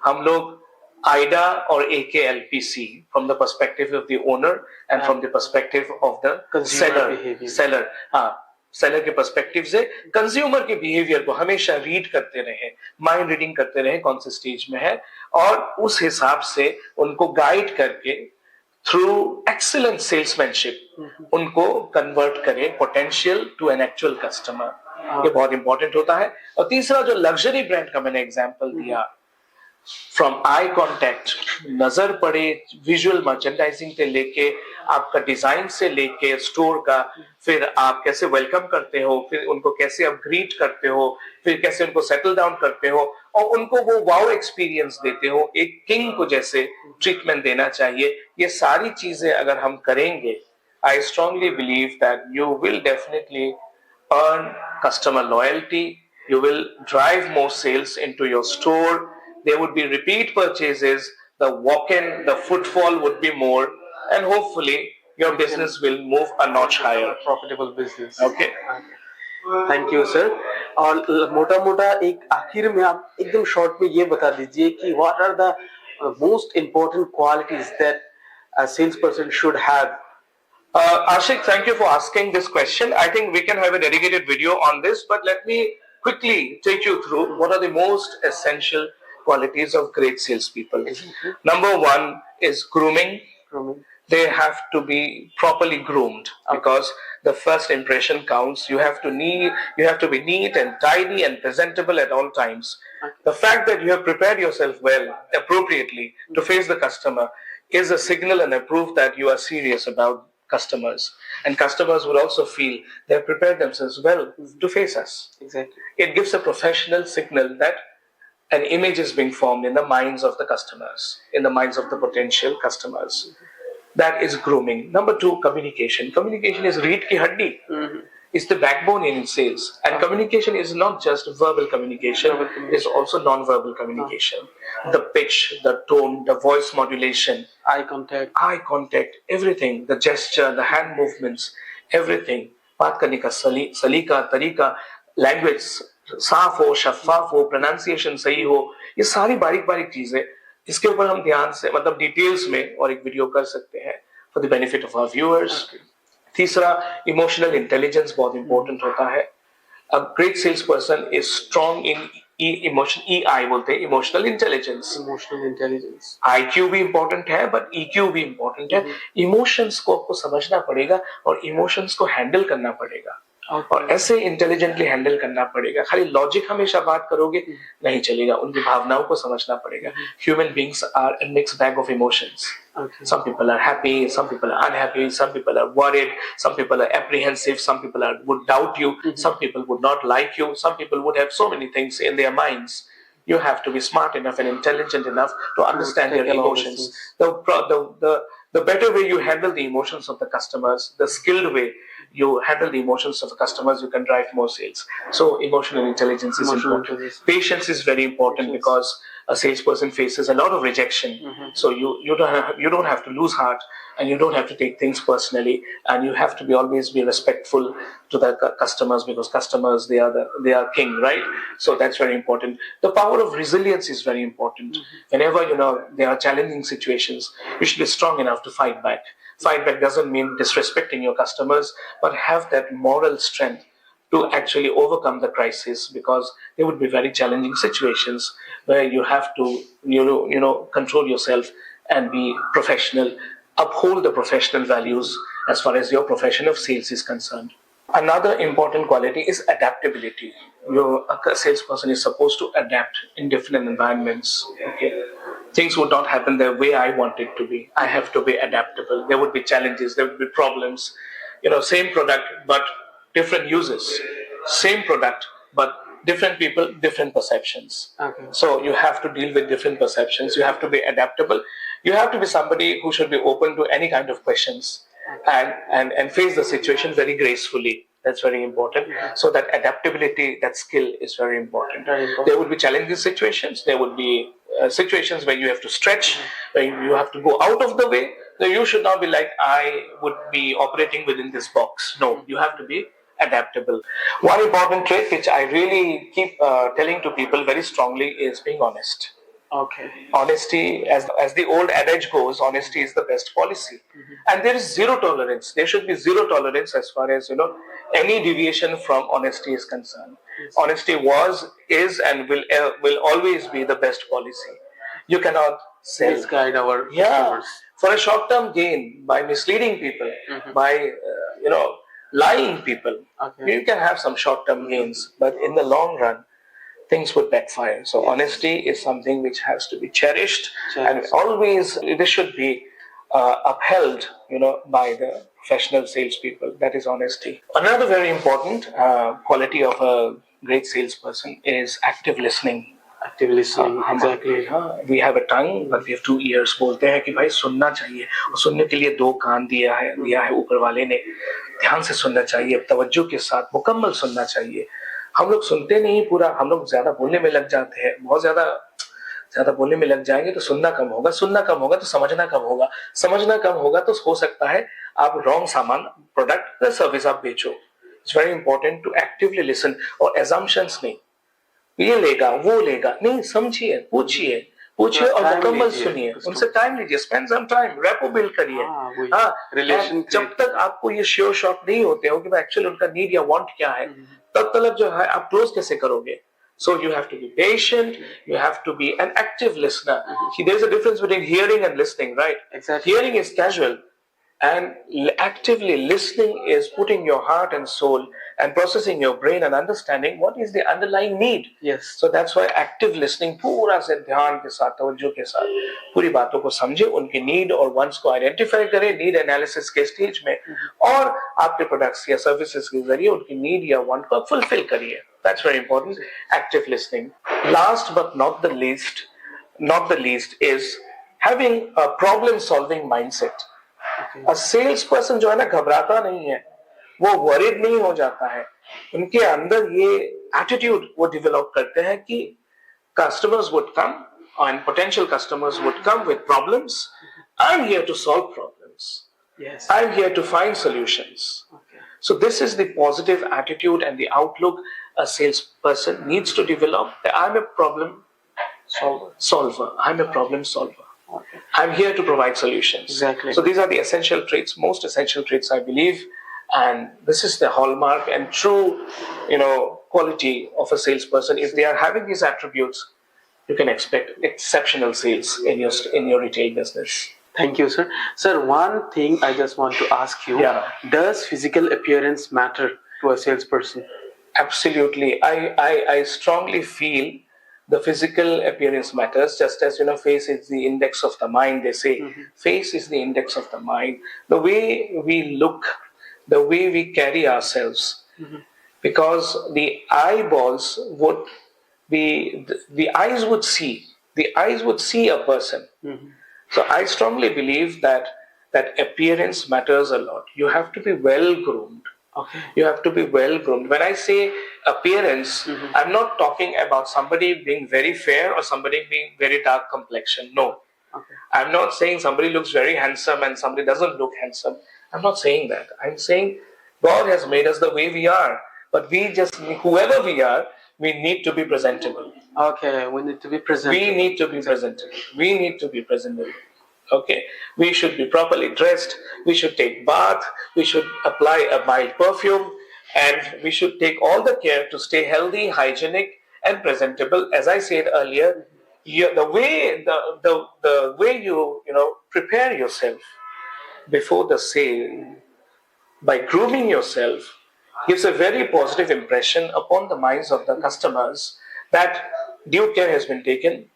हम लोग आइडा और AKLPC from the perspective of the owner and from the perspective of the seller. Seller के पर्सपेक्टिव से कंज्यूमर के बिहेवियर को हमेशा रीड करते रहे, माइंड रीडिंग करते रहे कौन से स्टेज में है, और उस हिसाब से उनको गाइड करके थ्रू एक्सीलेंट सेल्समैनशिप उनको कन्वर्ट करें potential to an actual customer. ये बहुत इंपॉर्टेंट होता है. और तीसरा, जो लग्जरी ब्रांड का मैंने एग्जांपल दिया, फ्रॉम आई कॉन्टेक्ट, नजर पड़े विजुअल मर्चेंडाइजिंग से लेके आपका डिजाइन से लेके स्टोर का, फिर आप कैसे वेलकम करते हो, फिर उनको कैसे आप ग्रीट करते हो, फिर कैसे उनको सेटल डाउन करते हो और उनको वो वाओ एक्सपीरियंस देते हो, एक किंग को जैसे ट्रीटमेंट देना चाहिए। ये सारी चीजें अगर हम करेंगे, I strongly believe that you will definitely earn customer loyalty, you will drive more sales into your store, there would be repeat purchases, the walk-in, the footfall would be more, and hopefully your business will move a notch higher. Profitable business. Okay. Thank you sir. और मोटा मोटा एक आखिर में आप एकदम short में ये बता दीजिए कि what are the most important qualities that a sales person should have. Ashik, thank you for asking this question. I think we can have a dedicated video on this, but let me quickly take you through what are the most essential qualities of great salespeople. Number one is grooming. They have to be properly groomed because the first impression counts. You have to be neat and tidy and presentable at all times. The fact that you have prepared yourself well, appropriately to face the customer is a signal and a proof that you are serious about customers, and customers would also feel they have prepared themselves well to face us. Exactly. It gives a professional signal that an image is being formed in the minds of the customers, in the minds of the potential customers. That is grooming. Number two, communication. Communication is reed ki haddi. It's the backbone in sales, and communication is not just verbal communication, it's also non-verbal communication. The pitch, the tone, the voice modulation, eye contact, everything, the gesture, the hand movements, everything. बात करने का सलीका, तरीका, language साफ हो, शफाफ हो, pronunciation सही हो, ये सारी बारीक बारीक चीजें, इसके ऊपर हम ध्यान से मतलब डिटेल्स में और एक वीडियो कर सकते हैं for the benefit of our viewers. तीसरा, इमोशनल इंटेलिजेंस बहुत इंपॉर्टेंट होता है। A great sales person is strong in emotion, EI बोलते हैं, इमोशनल इंटेलिजेंस। IQ भी इंपॉर्टेंट है बट EQ भी इंपॉर्टेंट है। इमोशंस को आपको समझना पड़ेगा और इमोशंस को हैंडल करना पड़ेगा और ऐसे इंटेलिजेंटली हैंडल करना पड़ेगा। खाली लॉजिक हमेशा बात करोगे नहीं चलेगा, उनकी भावनाओं को समझना पड़ेगा। Human beings are a mixed bag of emotions. Some people are happy, some people are unhappy, some people are worried, some people are apprehensive, some people would doubt you, some people would not like you, some people would have so many things in their minds. You have to be smart enough and intelligent enough to understand their emotions. The better way you handle the emotions of the customers, the skilled way you handle the emotions of the customers, you can drive more sales. So emotional intelligence is important. Patience is very important because a salesperson faces a lot of rejection. So you don't have to lose heart, and you don't have to take things personally, and you have to always be respectful to the customers because customers they are king, right? So that's very important. The power of resilience is very important. Whenever there are challenging situations, you should be strong enough to fight back. Fight back doesn't mean disrespecting your customers, but have that moral strength to actually overcome the crisis, because there would be very challenging situations where you have to control yourself and be professional, uphold the professional values as far as your profession of sales is concerned. Another important quality is adaptability. A salesperson is supposed to adapt in different environments. Okay, things would not happen the way I want it to be. I have to be adaptable. There would be challenges, there would be problems. Same product but different uses. Same product but different people, different perceptions. Okay. So you have to deal with different perceptions. You have to be adaptable. You have to be somebody who should be open to any kind of questions and face the situation very gracefully. That's very important. So that adaptability, that skill is very important. There would be challenging situations. There would be situations where you have to stretch, where you have to go out of the way. So you should not be like, I would be operating within this box. No, you have to be adaptable. One important trait which I really keep telling to people very strongly is being honest. Okay. Honesty, as the old adage goes, honesty is the best policy. And there is zero tolerance. There should be zero tolerance as far as any deviation from honesty is concerned. Honesty is and will always be the best policy. You cannot sell. Misguide our customers. For a short-term gain, by misleading people, by lying people, you can have some short-term gains, but in the long run, things would backfire. So honesty is something which has to be cherished, and Cherished. always this should be upheld, by the professional salespeople. That is honesty. Another very important quality of a great salesperson is active listening. Active listening. Exactly. We have a tongue, but we have 2 ears. बोलते हैं कि भाई सुनना चाहिए, और सुनने के लिए 2 कान दिया है ऊपर वाले ने. ध्यान से सुनना चाहिए, तवज्जो के साथ मुकम्मल सुनना चाहिए. हम लोग सुनते नहीं पूरा, हम लोग ज्यादा बोलने में लग जाते हैं. बहुत ज्यादा बोलने में लग जाएंगे तो सुनना कम होगा तो समझना कम होगा तो हो सकता है आप रॉन्ग सामान, प्रोडक्ट या सर्विस आप बेचो. It's very important to actively listen, और एजम्पशंस नहीं, ये लेगा वो लेगा नहीं, समझिए, पूछिए और मुकम्मल सुनिए, उनसे टाइम लीजिए, spend some time, rapport build करिए. रिलेशन जब तक आपको ये श्योर शॉट नहीं होते हो कि एक्चुअली उनका नीड या वांट क्या है, तब तक जो है आप क्लोज कैसे करोगे? So you have to be patient, you have to be an active listener. There's a difference between hearing and listening, right? Exactly. Hearing is casual, and actively listening is putting your heart and soul and processing your brain and understanding what is the underlying need. Yes. So that's why active listening, पूरा से ध्यान के साथ, तवज्जो के साथ पूरी बातों को समझे, उनकी नीड और वंस को आइडेंटिफाई करें नीड एनालिसिस के स्टेज में, और आपके प्रोडक्ट्स या सर्विसेज के जरिए उनकी नीड या वांट को फुलफिल करिए. That's very important. Active listening. Last but not the least is having a problem-solving mindset. Okay. A salesperson जो है ना, घबराता नहीं है, वो worried नहीं हो जाता है. उनके अंदर ये attitude वो develop करते हैं कि customers would come and potential customers would come with problems. I'm here to solve problems. Yes. I'm here to find solutions. Okay. So this is the positive attitude and the outlook a salesperson needs to develop. I'm a problem solver. I'm a problem solver. Okay. I'm here to provide solutions. Exactly. So these are the essential traits, most essential traits, I believe, and this is the hallmark and true, quality of a salesperson. If they are having these attributes, you can expect exceptional sales in your retail business. Thank you, sir. Sir, one thing I just want to ask you. Yeah. Does physical appearance matter to a salesperson? Absolutely. I strongly feel the physical appearance matters, just as face is the index of the mind. They say face is the index of the mind. The way we look, the way we carry ourselves, because the eyeballs would be, the eyes would see a person. So I strongly believe that appearance matters a lot. You have to be well groomed. Okay. You have to be well groomed. When I say appearance, I'm not talking about somebody being very fair or somebody being very dark complexion. No. Okay. I'm not saying somebody looks very handsome and somebody doesn't look handsome. I'm not saying that. I'm saying God has made us the way we are. But whoever we are, we need to be presentable. Okay, we need to be presentable. We need to be presentable. Okay, we should be properly dressed, we should take bath, we should apply a mild perfume, and we should take all the care to stay healthy, hygienic, and presentable. As I said earlier, the way you prepare yourself before the sale by grooming yourself gives a very positive impression upon the minds of the customers that due care has been taken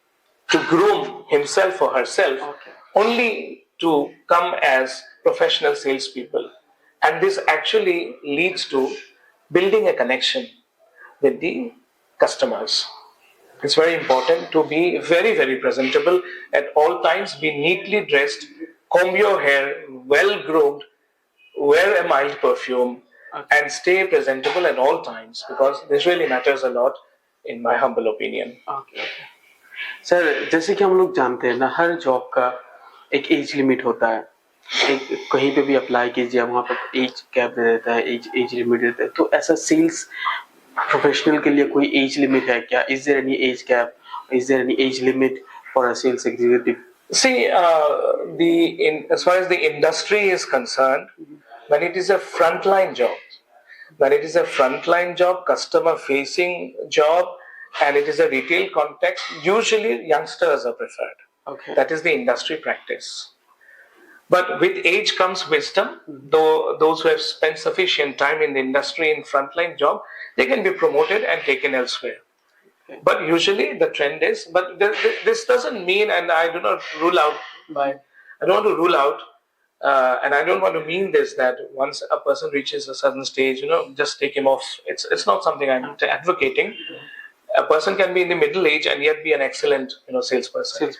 to groom himself or herself. Okay. Only to come as professional salespeople. And this actually leads to building a connection with the customers. It's very important to be very, very presentable at all times, be neatly dressed, comb your hair, well groomed, wear a mild perfume, and stay presentable at all times, because this really matters a lot in my humble opinion. Okay. Sir, जैसे कि हम लोग जानते हैं ना, हर job का एक age limit होता है. एक कहीं पे भी अप्लाई कीजिए, वहाँ पर एज कैप दे देता है, एज लिमिट देता है. तो ऐसा सेल्स प्रोफेशनल के लिए कोई एज लिमिट है क्या? Is there any age cap, is there any age limit for a sales executive? See, as far as the industry is concerned, when it is a frontline job, customer-facing job, and it is a retail context, usually youngsters are preferred. Okay. That is the industry practice. But with age comes wisdom. Though those who have spent sufficient time in the industry in frontline job, they can be promoted and taken elsewhere. But usually the trend is, but this doesn't mean, and I do not rule out I don't want to rule out, and I don't want to mean this, that once a person reaches a certain stage, just take him off. It's not something I'm advocating. A person can be in the middle age and yet be an excellent, salesperson.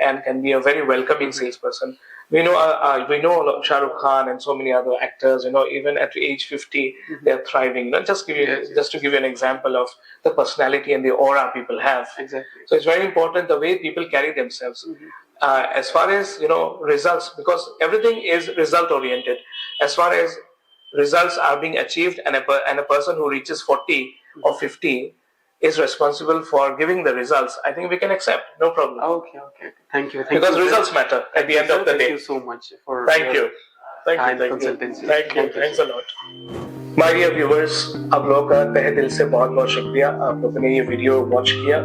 And can be a very welcoming salesperson. We know Shah Rukh Khan and so many other actors. Even at age 50, they're thriving. Just to give you an example of the personality and the aura people have. Exactly. So it's very important the way people carry themselves. As far as results, because everything is result oriented. As far as results are being achieved, and a person who reaches 40 or 50 is responsible for giving the results, I think we can accept, no problem. Okay. Thank you. Because results matter at the end of the day. Thank you so much for Thank you. consultancy. Thank you. Thanks a lot. My dear viewers, आप लोगों का तहे दिल से बहुत बहुत शुक्रिया, आप लोगों ने ये वीडियो वॉच किया.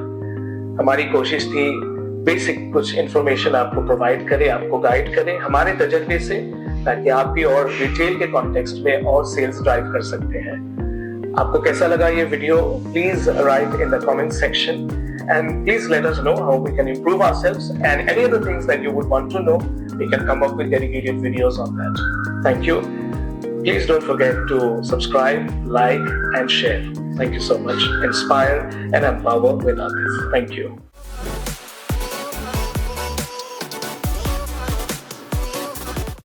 हमारी कोशिश थी बेसिक कुछ इन्फॉर्मेशन आपको प्रोवाइड करें, आपको गाइड करें हमारे तजर्बे से, ताकि आप भी और रिटेल के कॉन्टेक्स्ट में और सेल्स ड्राइव कर सकते हैं. आपको कैसा लगा ये video? Please right in the comment section and please let us know how we can improve ourselves, and any other things that you would want to know, we can come up with dedicated videos on that. Thank you. Please don't forget to subscribe, like and share. Thank you so much. Inspire and empower with others. Thank you.